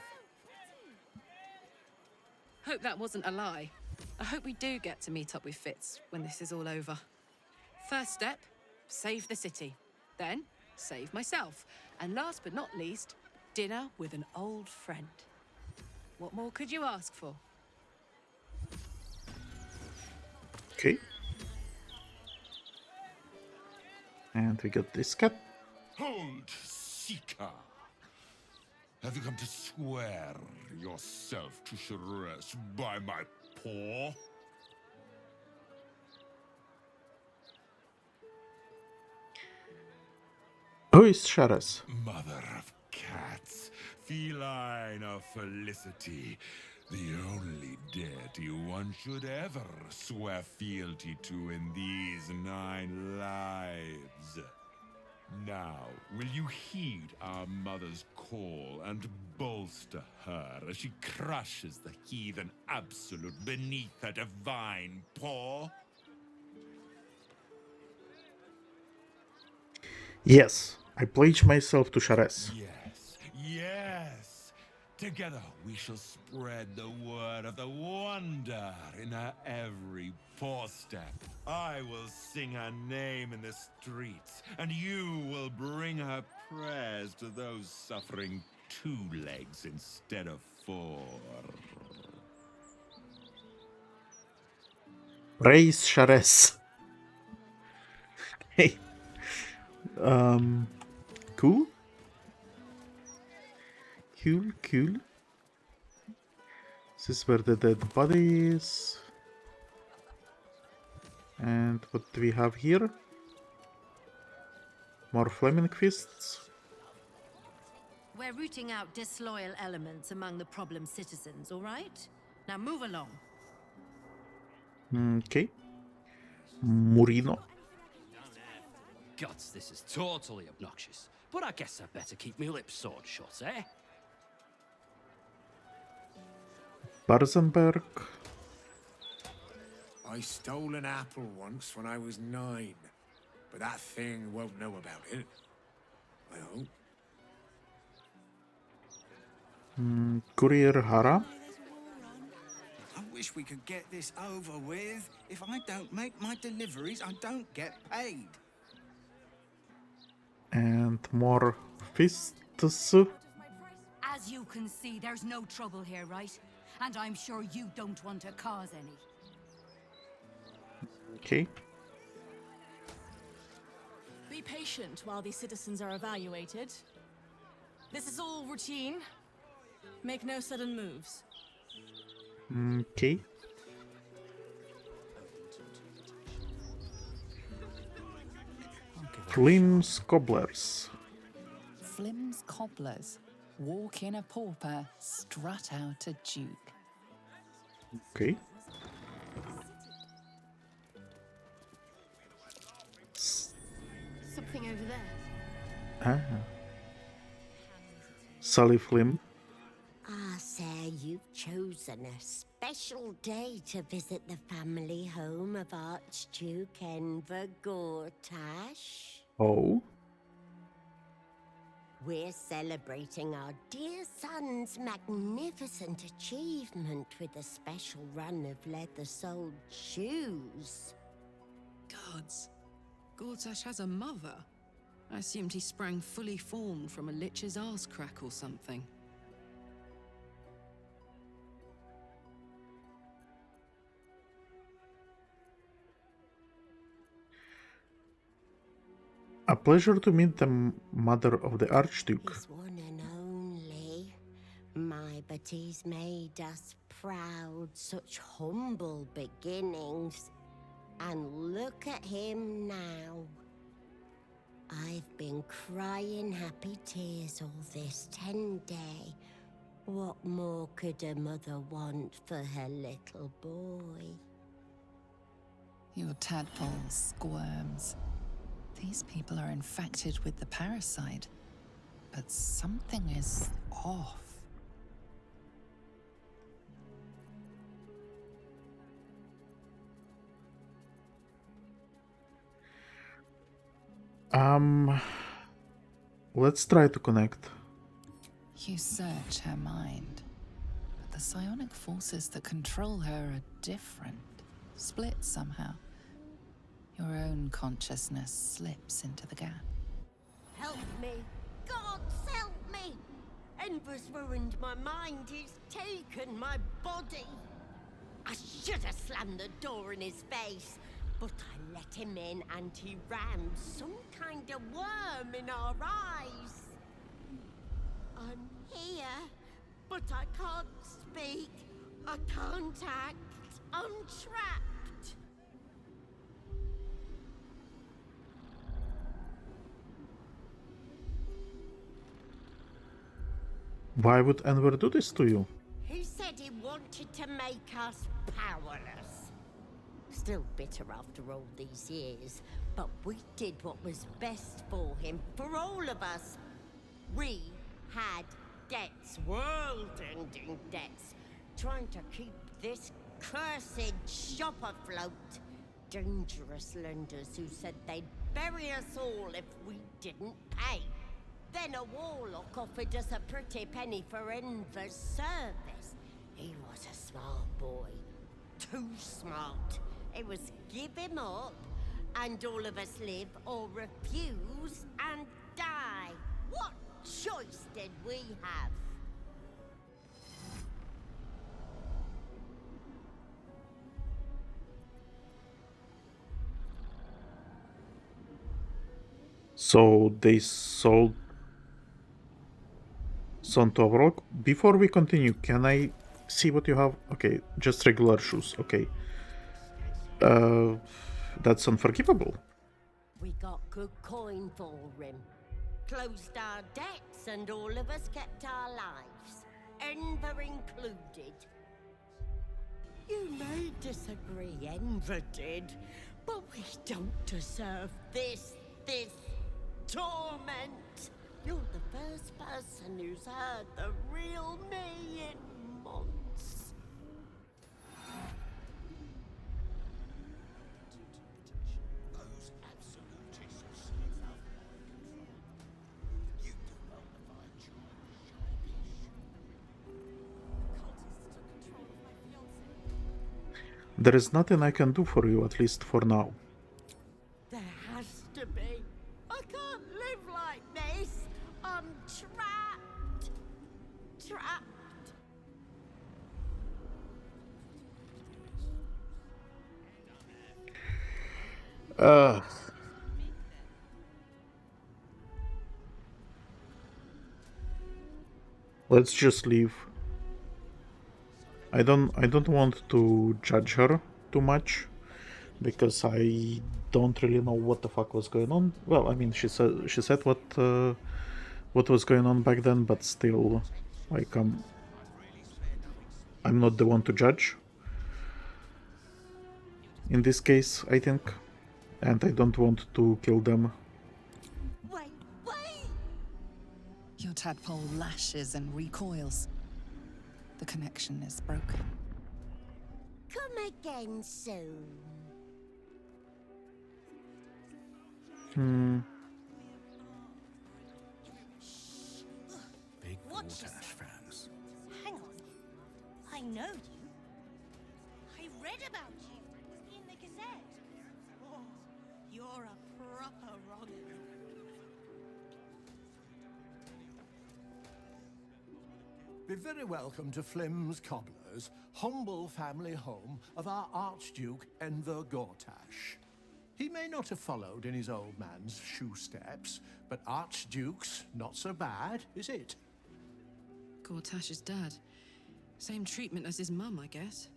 Hope that wasn't a lie. I hope we do get to meet up with Fytz when this is all over. First step, save the city. Then, save myself. And last but not least, dinner with an old friend. What more could you ask for? Okay. And we got this cat. Hold, Seeker. Have you come to swear yourself to Sorceress by my paw? Who is Sorceress? Mother of cats, feline of felicity, the only deity one should ever swear fealty to in these 9 lives. Now, will you heed our mother's call and bolster her as she crushes the heathen absolute beneath her divine paw? Yes, I pledge myself to Sorceress. Yes, yes. Together we shall spread the word of the wonder in her every paw step. I will sing her name in the streets, and you will bring her prayers to those suffering 2 legs instead of 4. Praise Sorceress. Hey. Cool. Cool. This is where the dead body is. And what do we have here? More flaming fists. We're rooting out disloyal elements among the problem citizens, all right? Now move along. Okay. Murino. Gods, this is totally obnoxious. But I guess I'd better keep my lips sewed shut, eh? Barzenberg. I stole an apple once when I was 9, but that thing won't know about it. I hope. Courier Hara. I wish we could get this over with. If I don't make my deliveries, I don't get paid. And more fists. As you can see, there's no trouble here, right? And I'm sure you don't want to cause any. Okay. Be patient while these citizens are evaluated. This is all routine. Make no sudden moves. Okay. Flymm's Cobblers. Flymm's Cobblers. Walk in a pauper, strut out a duke. Okay. Something over there. Ah. Sally Flymm. Ah, sir, you've chosen a special day to visit the family home of Archduke Enver Gortash. Oh. We're celebrating our dear son's magnificent achievement with a special run of leather-soled shoes. Gods. Gortash has a mother. I assumed he sprang fully formed from a lich's arse crack or something. A pleasure to meet the mother of the Archduke. His one and only. My, but he's made us proud, such humble beginnings. And look at him now. I've been crying happy tears all this 10 day. What more could a mother want for her little boy? Your tadpole squirms. These people are infected with the parasite, but something is off. Let's try to connect. You search her mind, but the psionic forces that control her are different, split somehow. Your own consciousness slips into the gap. Help me! Gods, help me! Enver's ruined my mind, he's taken my body. I should have slammed the door in his face, but I let him in and he rammed some kind of worm in our eyes. I'm here, but I can't speak, I can't act, I'm trapped. Why would Enver do this to you? He said he wanted to make us powerless. Still bitter after all these years, but we did what was best for him, for all of us. We had debts, world-ending debts, trying to keep this cursed shop afloat. Dangerous lenders who said they'd bury us all if we didn't pay. Then a warlock offered us a pretty penny for Enver's service. He was a smart boy. Too smart. It was give him up, and all of us live, or refuse and die. What choice did we have? So they sold Son to Avrok. Before we continue, can I see what you have? Okay, just regular shoes. Okay. That's unforgivable. We got good coin for him. Closed our debts and all of us kept our lives. Enver included. You may disagree, Enver did, but we don't deserve this torment. You're the first person who's heard the real me in months. There is nothing I can do for you, at least for now. There has to be. I can't live like this. I'm trapped. Trapped. Let's just leave. I don't want to judge her too much, because I don't really know what the fuck was going on. Well, I mean, she said what was going on back then, but still, like, I'm not the one to judge in this case, I think, and I don't want to kill them. Wait. Your tadpole lashes and recoils. The connection is broken. Come again soon. Big What's Gortash fans. Hang on. I know you. I read about you in the Gazette. Oh, you're a proper Rolan. Be very welcome to Flymm's Cobblers, humble family home of our Archduke Enver Gortash. He may not have followed in his old man's shoe steps, but Archduke's not so bad, is it? Gortash's dad. Same treatment as his mum, I guess.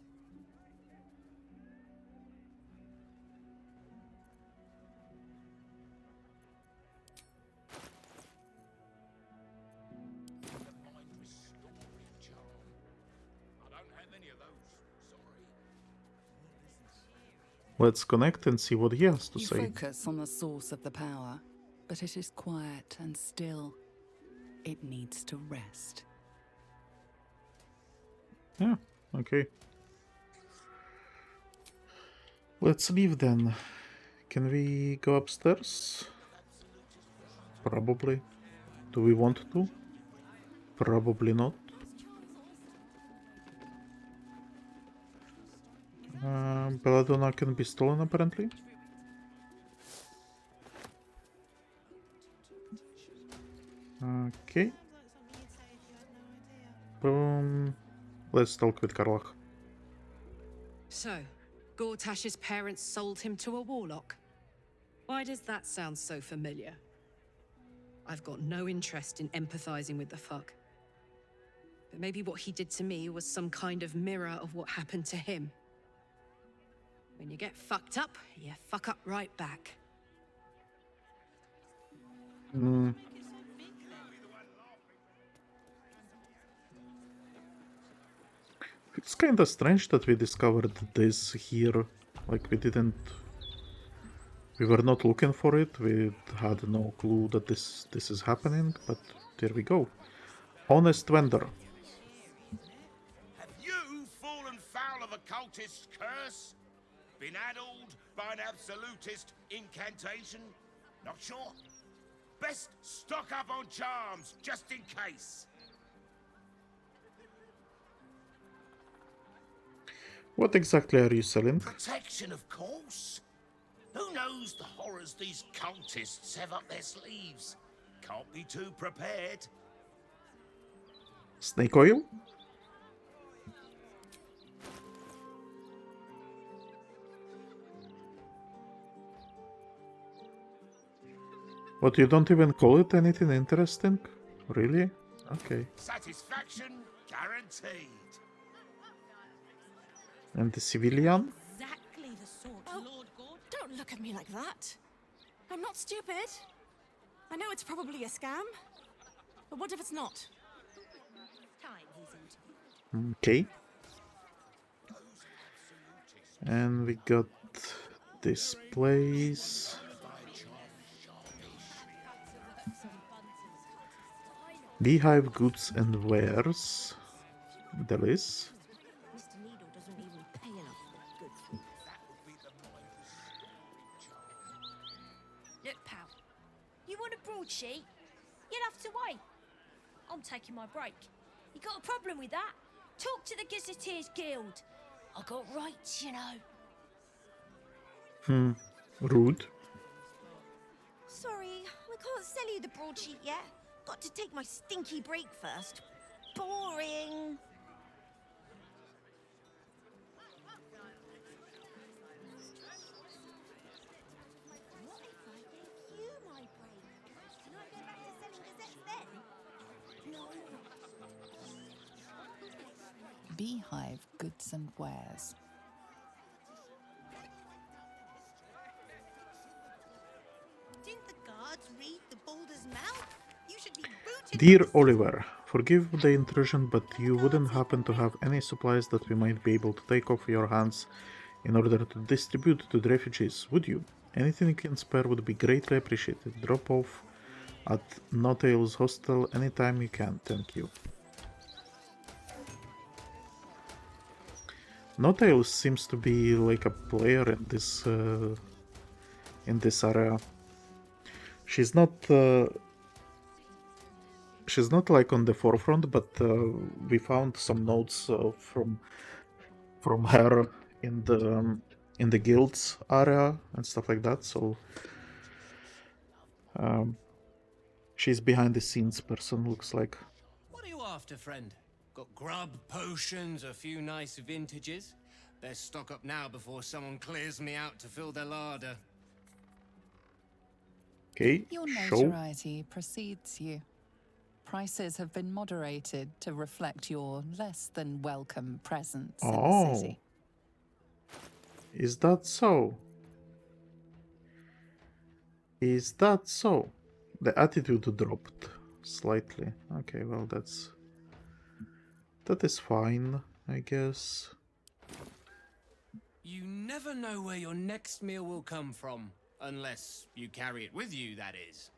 Let's connect and see what he has to You say. focus on the source of the power, but it is quiet and still. It needs to rest. Yeah, okay. Let's leave then. Can we go upstairs? Probably. Do we want to? Probably not. Belladonna can be stolen apparently. Okay. Boom. Let's talk with Karlach. So, Gortash's parents sold him to a warlock. Why does that sound so familiar? I've got no interest in empathizing with the fuck. But maybe what he did to me was some kind of mirror of what happened to him. When you get fucked up, you fuck up right back. It's kinda strange that we discovered this here. Like, we were not looking for it, we had no clue that this is happening, but there we go. Honest vendor. Have you fallen foul of a cultist's curse? Been addled by an absolutist incantation? Not sure? Best stock up on charms, just in case. What exactly are you selling? Protection, of course. Who knows the horrors these cultists have up their sleeves? Can't be too prepared. Snake oil? But you don't even call it anything interesting? Really? Okay. Satisfaction guaranteed. And the civilian? Exactly the sort. Oh, don't look at me like that. I'm not stupid. I know it's probably a scam. But what if it's not? Okay. And we got this place. Beehive goods and wares. Delis. Look, pal. You want a broadsheet? You'll have to wait. I'm taking my break. You got a problem with that? Talk to the Gazetteers Guild. I got rights, you know. Rude. Sorry, we can't sell you the broadsheet yet. Got to take my stinky break first. Boring. What if I gave you my break? Can I go back to selling gazettes then? No. Beehive goods and wares. Didn't the guards read the Balder's mouth? You should be booted. Dear Oliver, forgive the intrusion, but you wouldn't happen to have any supplies that we might be able to take off your hands in order to distribute to the refugees, would you? Anything you can spare would be greatly appreciated. Drop off at Notail's hostel anytime you can, thank you. Notail seems to be like a player in this area. She's not like on the forefront, but we found some notes from her in the guilds area and stuff like that. So she's behind the scenes person, looks like. What are you after, friend? Got grub, potions, a few nice vintages? Best stock up now before someone clears me out to fill their larder. Okay, Your show. notoriety precedes you. Prices have been moderated to reflect your less than welcome presence in the city. Is that so? Is that so? The attitude dropped slightly. Okay, well that is fine, I guess. You never know where your next meal will come from. Unless you carry it with you, that is.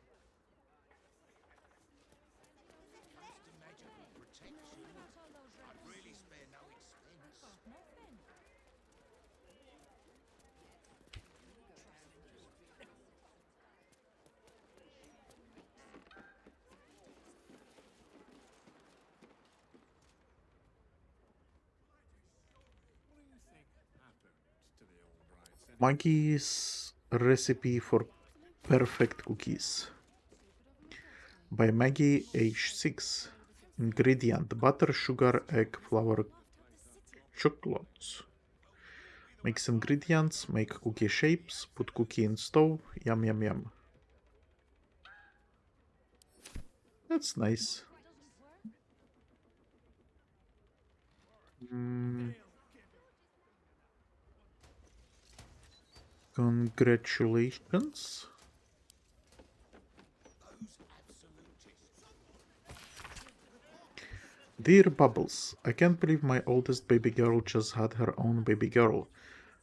Maggie's Recipe for Perfect Cookies by Maggie, age 6. Ingredient: butter, sugar, egg, flour, chocolates. Mix ingredients, make cookie shapes, put cookie in stove. Yum yum yum. That's nice. Congratulations. Dear Bubbles, I can't believe my oldest baby girl just had her own baby girl.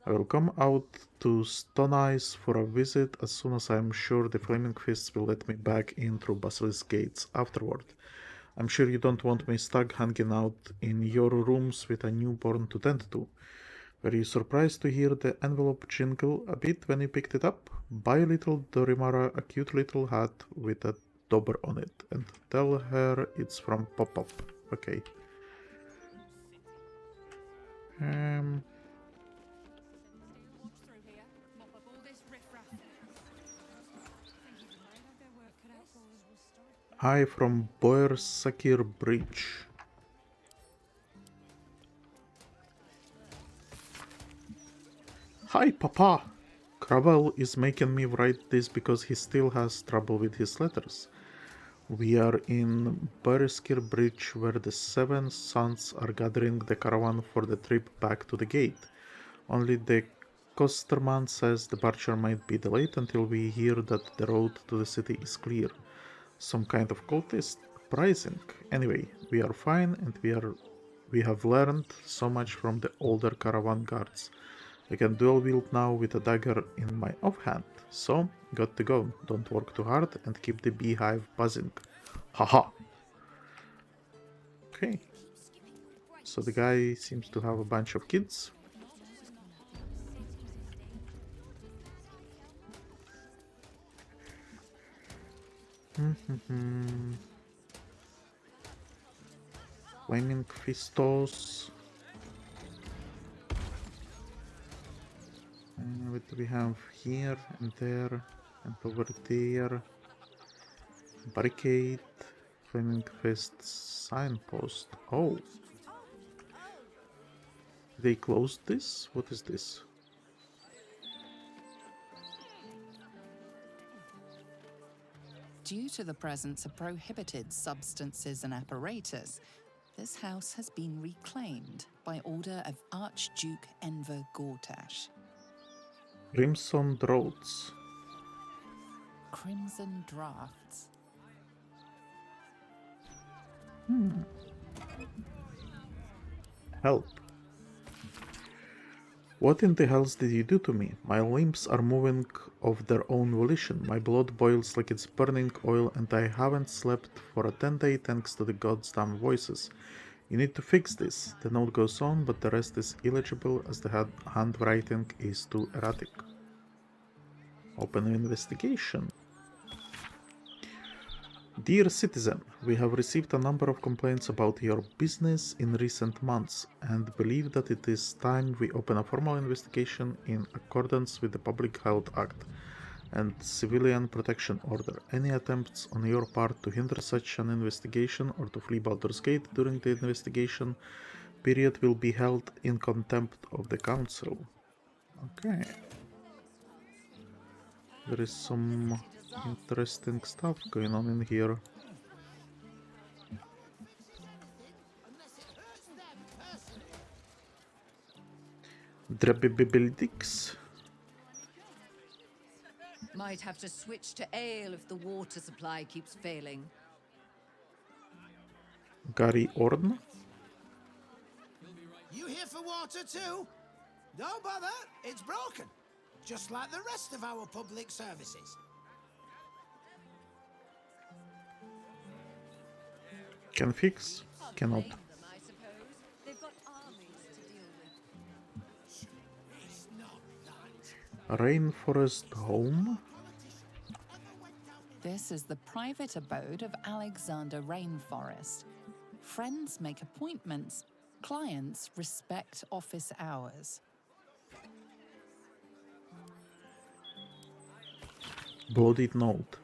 I will come out to Stone Eyes for a visit as soon as I am sure the Flaming Fists will let me back in through Basilisk Gates afterward. I'm sure you don't want me stuck hanging out in your rooms with a newborn to tend to. Were you surprised to hear the envelope jingle a bit when you picked it up? Buy little Dorimara a cute little hat with a dauber on it, and tell her it's from Pop-Up. Okay. Hi from Boer Sakir Bridge. Hi, Papa! Cravel is making me write this because he still has trouble with his letters. We are in Bariskir Bridge where the 7 sons are gathering the caravan for the trip back to the gate. Only the Kosterman says the departure might be delayed until we hear that the road to the city is clear. Some kind of cultist? Surprising. Anyway, we are fine and we have learned so much from the older caravan guards. I can dual wield now with a dagger in my offhand. So, got to go. Don't work too hard and keep the beehive buzzing. Haha! Okay. So the guy seems to have a bunch of kids. Flaming Fistos. What do we have here and there and over there? Barricade, Flaming Fist, signpost. Oh! They closed this? What is this? Due to the presence of prohibited substances and apparatus, this house has been reclaimed by order of Archduke Enver Gortash. Crimson Draughts. Crimson Drafts. Help. What in the hells did you do to me? My limbs are moving of their own volition, my blood boils like it's burning oil, and I haven't slept for a 10-day thanks to the goddamn voices. You need to fix this. The note goes on, but the rest is illegible as the handwriting is too erratic. Open an investigation. Dear citizen, we have received a number of complaints about your business in recent months and believe that it is time we open a formal investigation in accordance with the Public Health Act and Civilian Protection Order. Any attempts on your part to hinder such an investigation or to flee Baldur's Gate during the investigation period will be held in contempt of the Council. Okay. There is some interesting stuff going on in here. Drabibibildix. Might have to switch to ale if the water supply keeps failing. Gary Orn. You here for water too? Don't bother, it's broken. Just like the rest of our public services. Can fix? Cannot. Rainforest home? This is the private abode of Alexander Rainforest. Friends make appointments. Clients respect office hours. Bloodied note.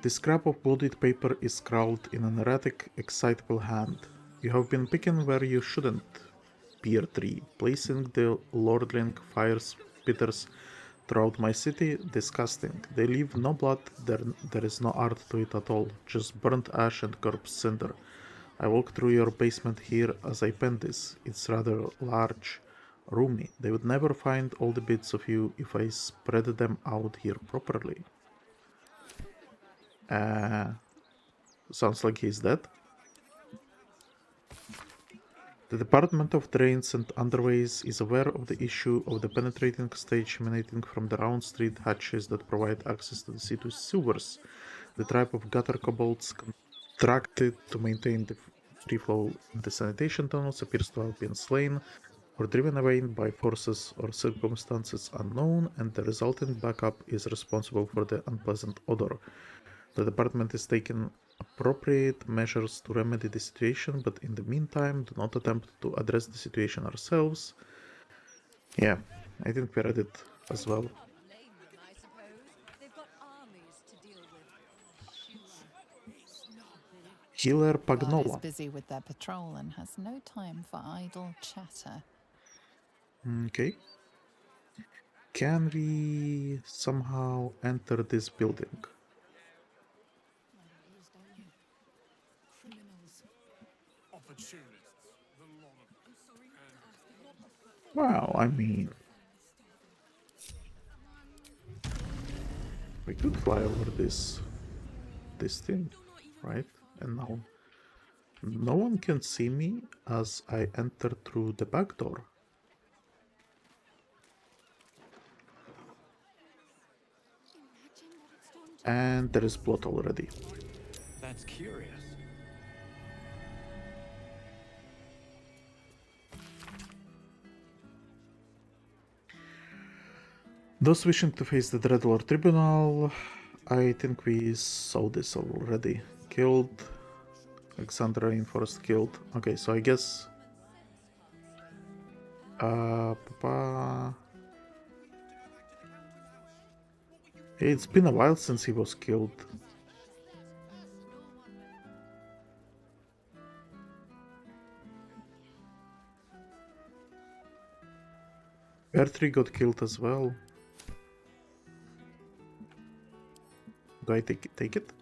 This scrap of bloodied paper is scrawled in an erratic, excitable hand. You have been picking where you shouldn't, Pear Tree, placing the lordling fire spitters throughout my city. Disgusting. They leave no blood, there is no art to it at all, just burnt ash and corpse cinder. I walk through your basement here as I pen this. It's rather large, roomy. They would never find all the bits of you if I spread them out here properly. Sounds like he's dead. The Department of Drains and Underways is aware of the issue of the penetrating stage emanating from the round street hatches that provide access to the city's sewers. The tribe of gutter kobolds contracted to maintain the free flow in the sanitation tunnels appears to have been slain or driven away by forces or circumstances unknown, and the resulting backup is responsible for the unpleasant odor. The department is taking appropriate measures to remedy the situation, but in the meantime, do not attempt to address the situation ourselves. Yeah, I think we read it as well. Healer Pagnola is busy with their patrol and has no time for idle chatter. Okay. Can we somehow enter this building? Wow, I mean, we could fly over this thing, right? And now no one can see me as I enter through the back door. And there is blood already. That's curious. Those wishing to face the Dreadlord Tribunal, I think we saw this already. Killed. Alexander Rainforest killed. Okay, so I guess... It's been a while since he was killed. Bertree got killed as well. Do I take it?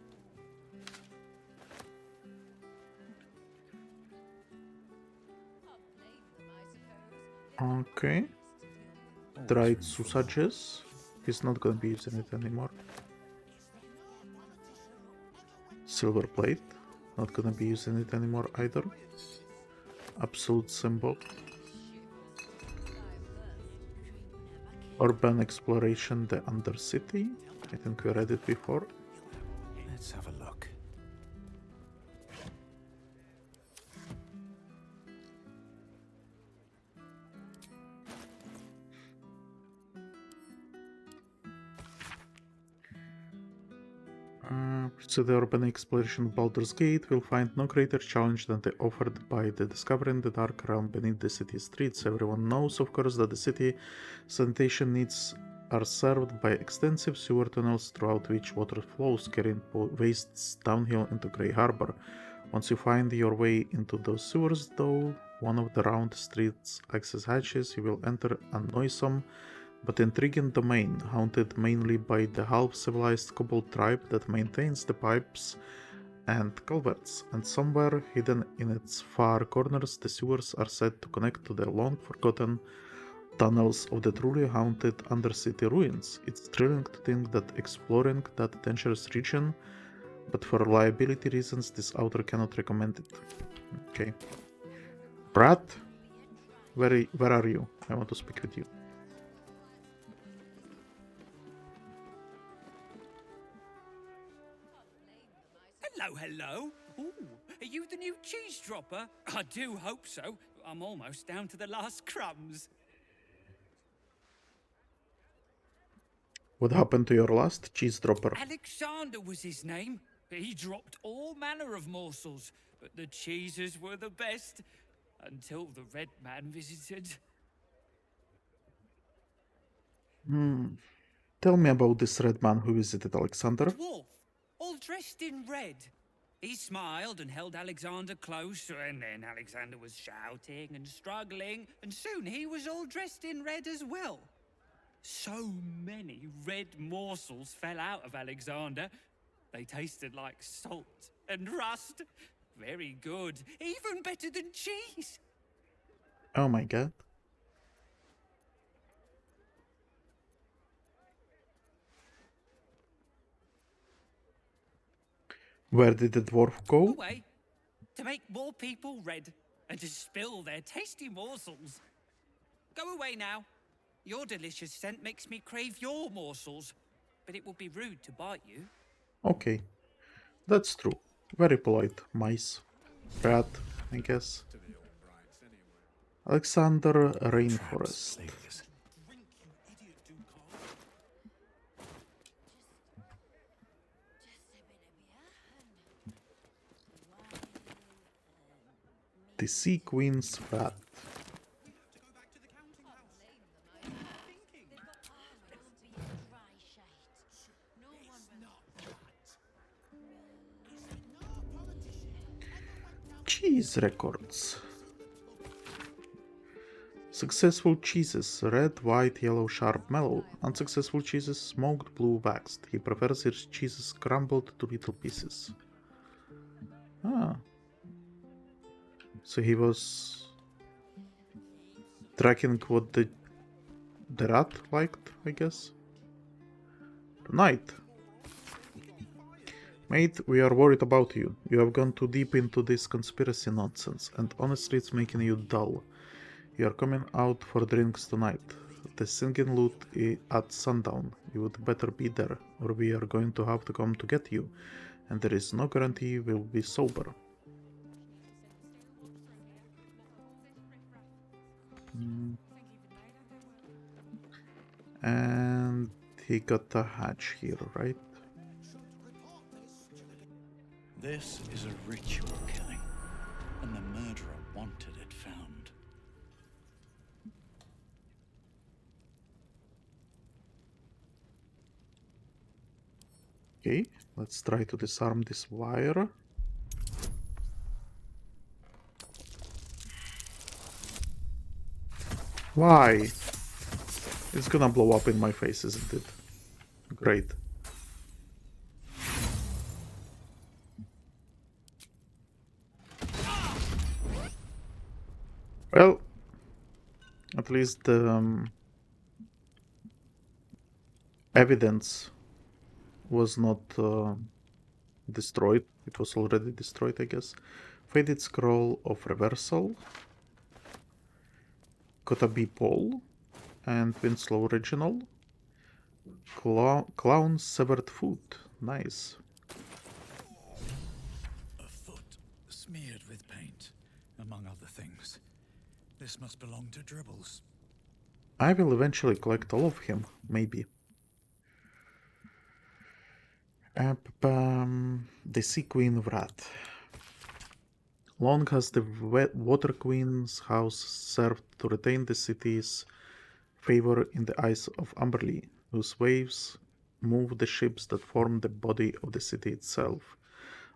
Okay. Dried sausages. He's not gonna be using it anymore. Silver plate. Not gonna be using it anymore either. Absolute symbol. Urban exploration, the Undercity. I think we read it before. Let's have a look. So the urban exploration of Baldur's Gate will find no greater challenge than the offered by the discovering the dark realm beneath the city streets. Everyone knows, of course, that the city sanitation needs are served by extensive sewer tunnels throughout which water flows, carrying wastes downhill into Grey Harbor. Once you find your way into those sewers, though, one of the round street's access hatches, you will enter a noisome but intriguing domain, haunted mainly by the half-civilized kobold tribe that maintains the pipes and culverts, and somewhere hidden in its far corners the sewers are said to connect to the long-forgotten tunnels of the truly haunted Undercity ruins. It's thrilling to think that exploring that dangerous region, but for liability reasons this author cannot recommend it. Okay. Brad, where are you? I want to speak with you. Hello, hello. Ooh, are you the new cheese dropper? I do hope so. I'm almost down to the last crumbs. What happened to your last cheese dropper? Alexander was his name. He dropped all manner of morsels, but the cheeses were the best. Until the Red Man visited. Tell me about this red man who visited Alexander. Dwarf, all dressed in red. He smiled and held Alexander close, and then Alexander was shouting and struggling, and soon he was all dressed in red as well. So many red morsels fell out of Alexander. They tasted like salt and rust. Very good, even better than cheese. Oh my god. Where did the dwarf go? Away, to make more people red and to spill their tasty morsels. Go away now. Your delicious scent makes me crave your morsels, but it would be rude to bite you. Okay, that's true. Very polite. Mice. Rat, I guess. Alexander Rainforest. The Sea Queen's Rat. Cheese records. Successful cheeses: red, white, yellow, sharp, mellow. Unsuccessful cheeses: smoked, blue, waxed. He prefers his cheeses crumbled to little pieces. Ah. So he was tracking what the rat liked, I guess. Knight. Mate, we are worried about you. You have gone too deep into this conspiracy nonsense, and honestly it's making you dull. You are coming out for drinks tonight. The singing loot at sundown. You would better be there, or we are going to have to come to get you, and there is no guarantee you will be sober. And he got a hatch here, right? This is a ritual killing, and the murderer wanted it found. Okay, let's try to disarm this wire. Why? It's gonna blow up in my face, isn't it? Great. Well, at least the evidence was not destroyed. It was already destroyed, I guess. Faded Scroll of Reversal. Gotta be Paul. And Winslow Original. Clown's Severed Foot. Nice. A foot smeared with paint, among other things. This must belong to Dribbles. I will eventually collect all of him, maybe. The Sea Queen Wrath. Long has the Water Queen's house served to retain the city's favor in the eyes of Amberley, whose waves move the ships that form the body of the city itself.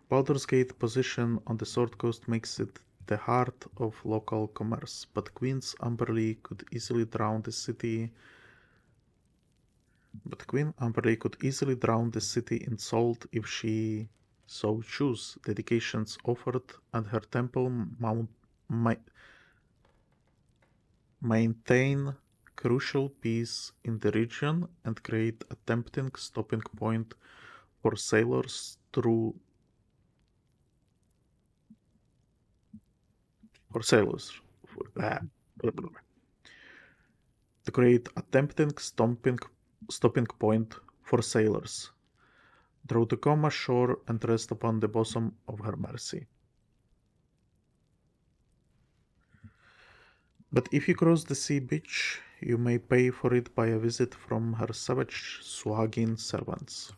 Baldur's Gate's position on the Sword Coast makes it the heart of local commerce, but Queen Amberley could easily drown the city. In salt if she so choose. Dedications offered at her temple maintain crucial peace in the region and create a tempting stopping point for sailors to create a tempting stopping point for sailors. Draw to come ashore and rest upon the bosom of her mercy. But if you cross the sea beach, you may pay for it by a visit from her savage Swaggin servants.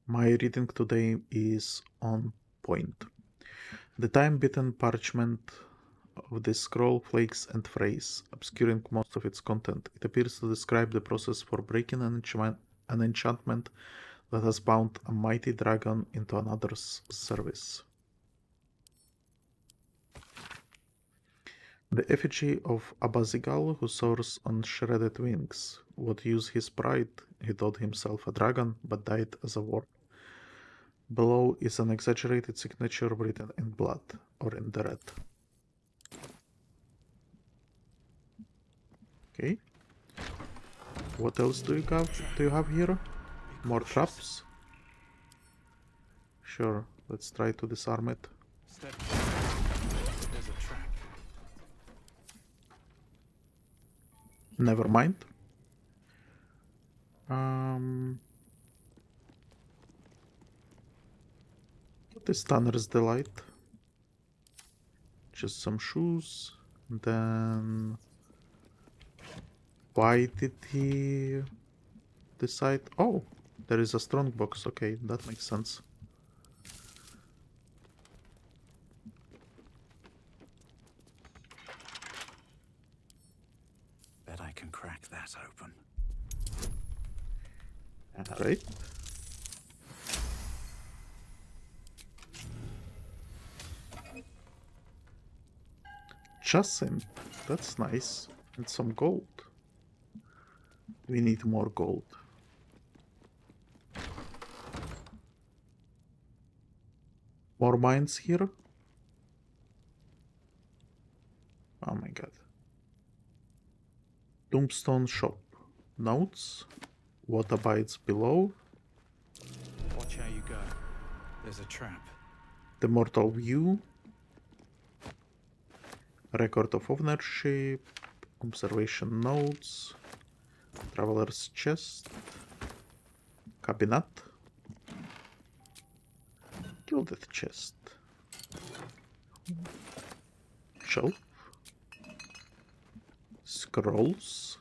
My reading today is on point. The time-bitten parchment of this scroll flakes and frays, obscuring most of its content. It appears to describe the process for breaking an enchantment that has bound a mighty dragon into another's service. The effigy of Abazigal, who soars on shredded wings, would use his pride. He thought himself a dragon, but died as a worm. Below is an exaggerated signature written in blood, or in the red. Okay. What else do you have here? More traps? Sure, let's try to disarm it. Step. There's a trap. Never mind. What is Tanner's Delight? Just some shoes. Then why did he decide? Oh, there is a strong box. Okay, that makes sense. Bet I can crack that open. Alright. Jacinth, that's nice. And some gold. We need more gold. More mines here? Oh my god. Tombstone shop. Notes. What abides below? Watch how you go. There's a trap. The Mortal View. Record of ownership. Observation notes. Traveler's chest. Cabinet. Gilded chest. Shelf. Scrolls.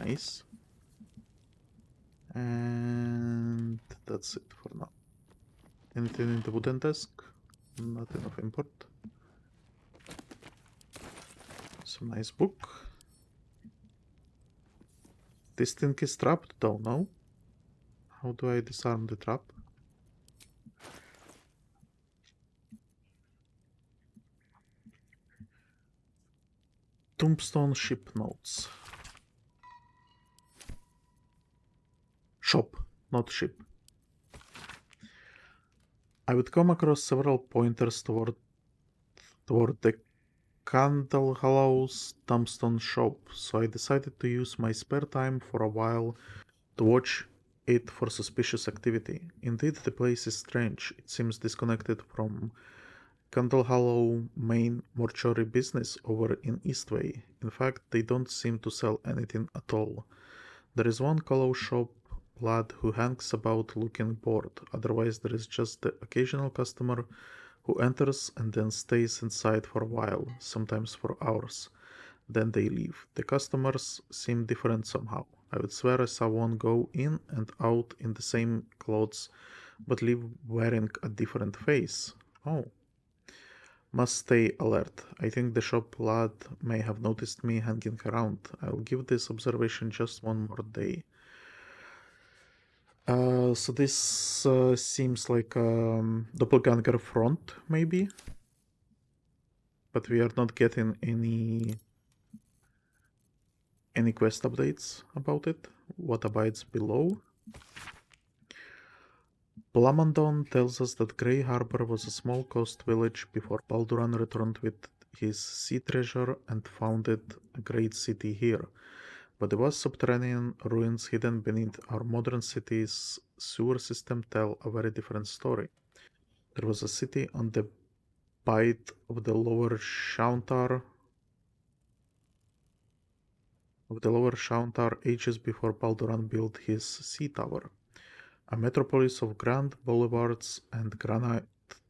Nice. And that's it for now. Anything in the wooden desk? Nothing of import. Some nice book. This thing is trapped? Don't know. How do I disarm the trap? Tombstone ship notes. Shop, not ship. I would come across several pointers toward the Candlehollow's Tombstone shop, so I decided to use my spare time for a while to watch it for suspicious activity. Indeed, the place is strange. It seems disconnected from Candlehollow main mortuary business over in Eastway. In fact, they don't seem to sell anything at all. There is one Hollow shop lad who hangs about looking bored. Otherwise, there is just the occasional customer who enters and then stays inside for a while, sometimes for hours. Then they leave. The customers seem different somehow. I would swear I saw one go in and out in the same clothes, but leave wearing a different face. Oh. Must stay alert. I think the shop lad may have noticed me hanging around. I'll give this observation just one more day. So this seems like doppelganger front, maybe? But we are not getting any quest updates about it. What abides below? Blamondon tells us that Grey Harbor was a small coast village before Baldur returned with his sea treasure and founded a great city here. But the vast subterranean ruins hidden beneath our modern city's sewer system tell a very different story. There was a city on the bight of the lower Shauntar of the lower Shauntar ages before Balduran built his sea tower. A metropolis of grand boulevards and granite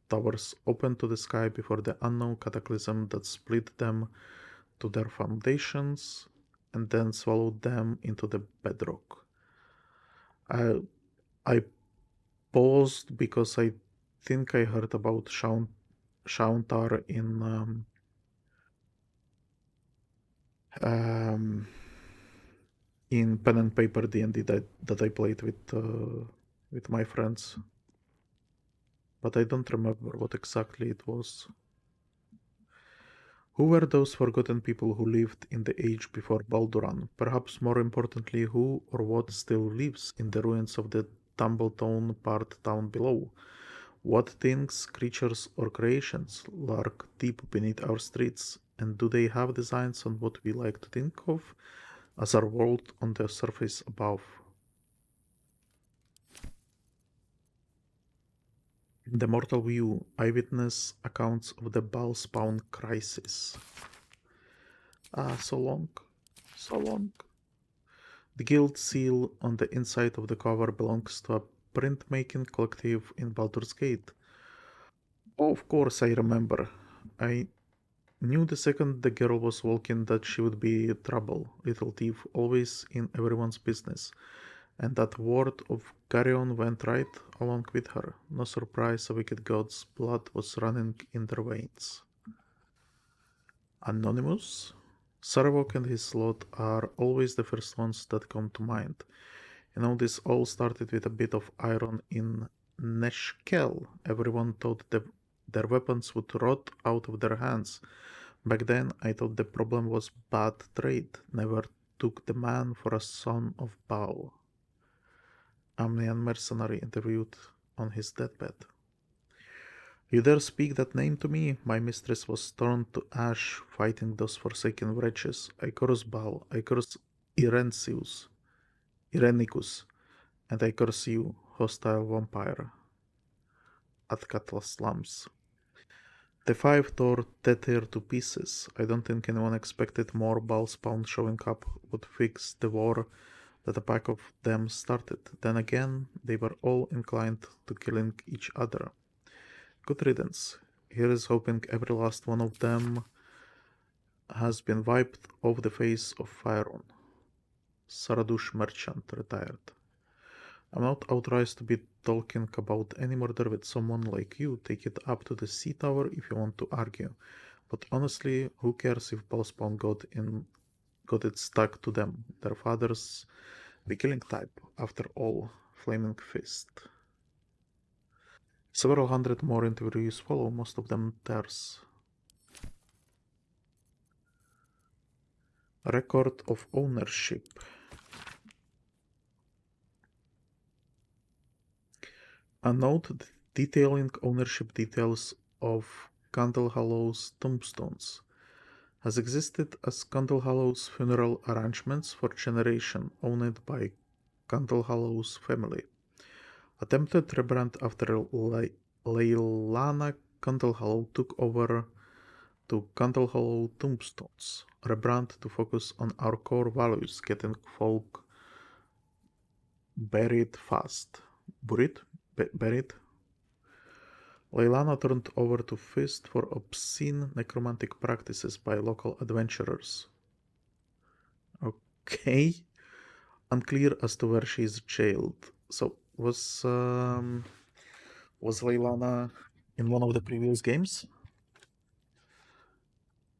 towers opened to the sky before the unknown cataclysm that split them to their foundations and then swallowed them into the bedrock. I paused because I think I heard about Shauntar in pen and paper D&D that I played with my friends, but I don't remember what exactly it was. Who were those forgotten people who lived in the age before Balduran? Perhaps more importantly, who or what still lives in the ruins of the tumbletown part down below? What things, creatures, or creations lurk deep beneath our streets, and do they have designs on what we like to think of as our world on the surface above? In the Mortal View, eyewitness accounts of the Bhaal spawn crisis. So long. So long. The guild seal on the inside of the cover belongs to a printmaking collective in Baldur's Gate. Oh, of course, I remember. I knew the second the girl was walking that she would be trouble, little thief, always in everyone's business. And that word of carrion went right along with her. No surprise a wicked god's blood was running in their veins. Anonymous? Sarvok and his lot are always the first ones that come to mind. You know, this all started with a bit of iron in Neshkel. Everyone thought their weapons would rot out of their hands. Back then, I thought the problem was bad trade. Never took the man for a son of Bhaal. Amnian mercenary interviewed on his deathbed. You dare speak that name to me? My mistress was torn to ash fighting those forsaken wretches. I curse Bhaal, I curse Irenicus, and I curse you, hostile vampire. Atkatla slums. The five tore Tetir to pieces. I don't think anyone expected more Bhaal spawn showing up would fix the war that a pack of them started. Then again, they were all inclined to killing each other. Good riddance. Here is hoping every last one of them has been wiped off the face of Fyron. Saradush merchant retired. I'm not authorized to be talking about any murder with someone like you. Take it up to the sea tower if you want to argue. But honestly, who cares if Bhaalspawn got it stuck to them? Their fathers, the killing type, after all. Flaming Fist. Several hundred more interviews follow, most of them theirs. Record of ownership. A note detailing ownership details of Candlehollow's tombstones has existed as Candlehollow's funeral arrangements for generation, owned by Candlehollow's family. Attempted rebrand after Leilana Candlehollow took over to Candlehollow Tombstones. Rebrand to focus on our core values, getting folk buried fast. Buried? Leilana turned over to Fist for obscene necromantic practices by local adventurers. Okay. Unclear as to where she is jailed. So, was Leilana in one of the previous games?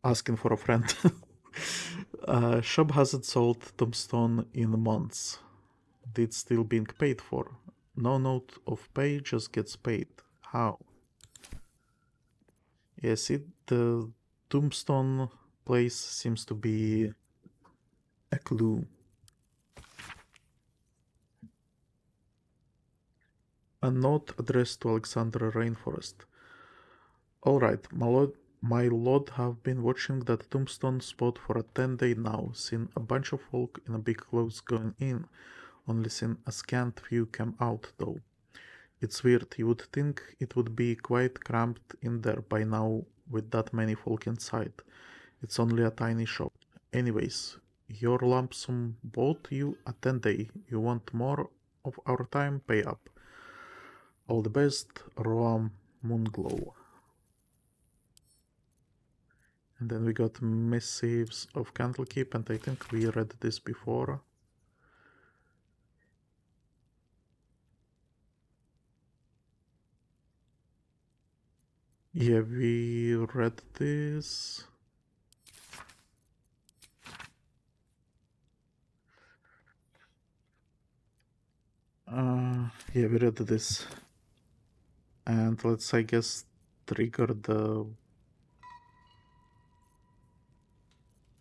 Asking for a friend. Shop hasn't sold Tombstone in months. It's still being paid for. No note of pay, just gets paid. How? Yes, the Tombstone place seems to be a clue. A note addressed to Alexander Rainforest. Alright, my lord have been watching that tombstone spot for a 10-day now, seen a bunch of folk in a big clothes going in, only seen a scant few come out though. It's weird, you would think it would be quite cramped in there by now with that many folk inside. It's only a tiny shop. Anyways, your lump sum bought you a 10-day. You want more of our time? Pay up. All the best, Roam Moonglow. And then we got Missives of Candlekeep, and I think we read this before. Yeah, we read this. Yeah, we read this. And let's, I guess, trigger the...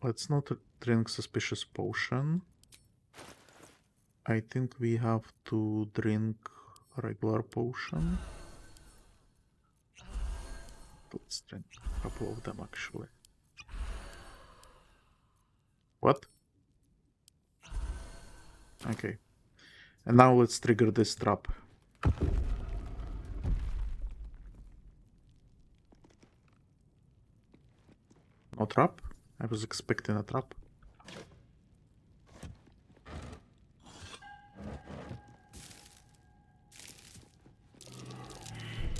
Let's not drink Suspicious Potion. I think we have to drink regular potion. Let's drink a couple of them, actually. What? Okay. And now let's trigger this trap. No trap? I was expecting a trap.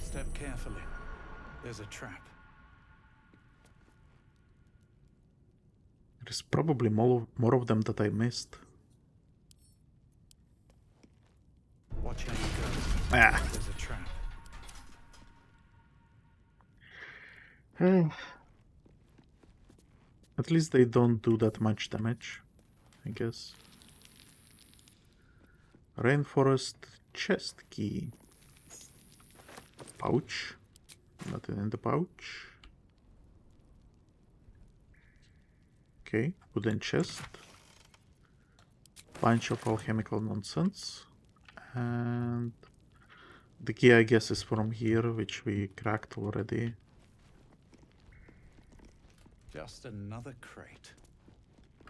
Step carefully. There's a trap. There's probably more of them that I missed. Watch how you go. Ah. There's a trap. At least they don't do that much damage, I guess. Rainforest chest key. Pouch. Nothing in the pouch. Okay, wooden chest. Bunch of alchemical nonsense. And the key, I guess, is from here, which we cracked already. Just another crate.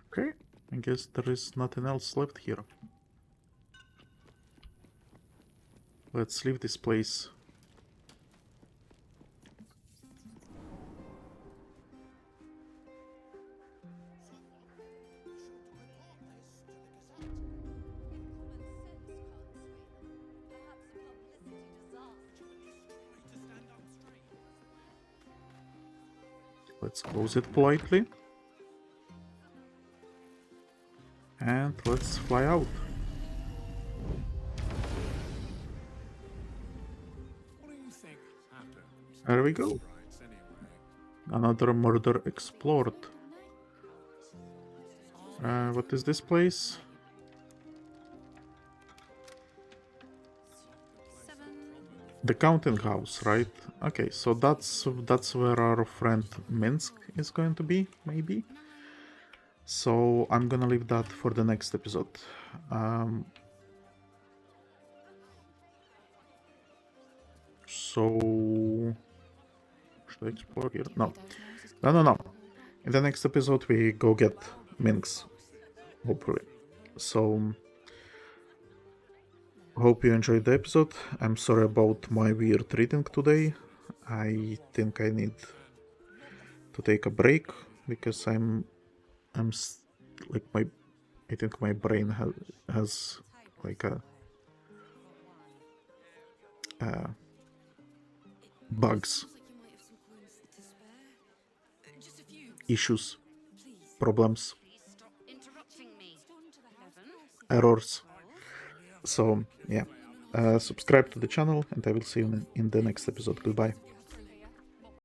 Okay, I guess there is nothing else left here. Let's leave this place. Let's close it politely. And let's fly out. There we go. Another murder explored. What is this place? The counting house, right? Okay, so that's where our friend Minsk is going to be, maybe. So I'm gonna leave that for the next episode. So should I explore here? No. In the next episode we go get Minsk, hopefully. So hope you enjoyed the episode. I'm sorry about my weird reading today. I think I need to take a break because I think my brain has like a bugs, issues, problems, errors. So yeah, subscribe to the channel and I will see you in the next episode. Goodbye.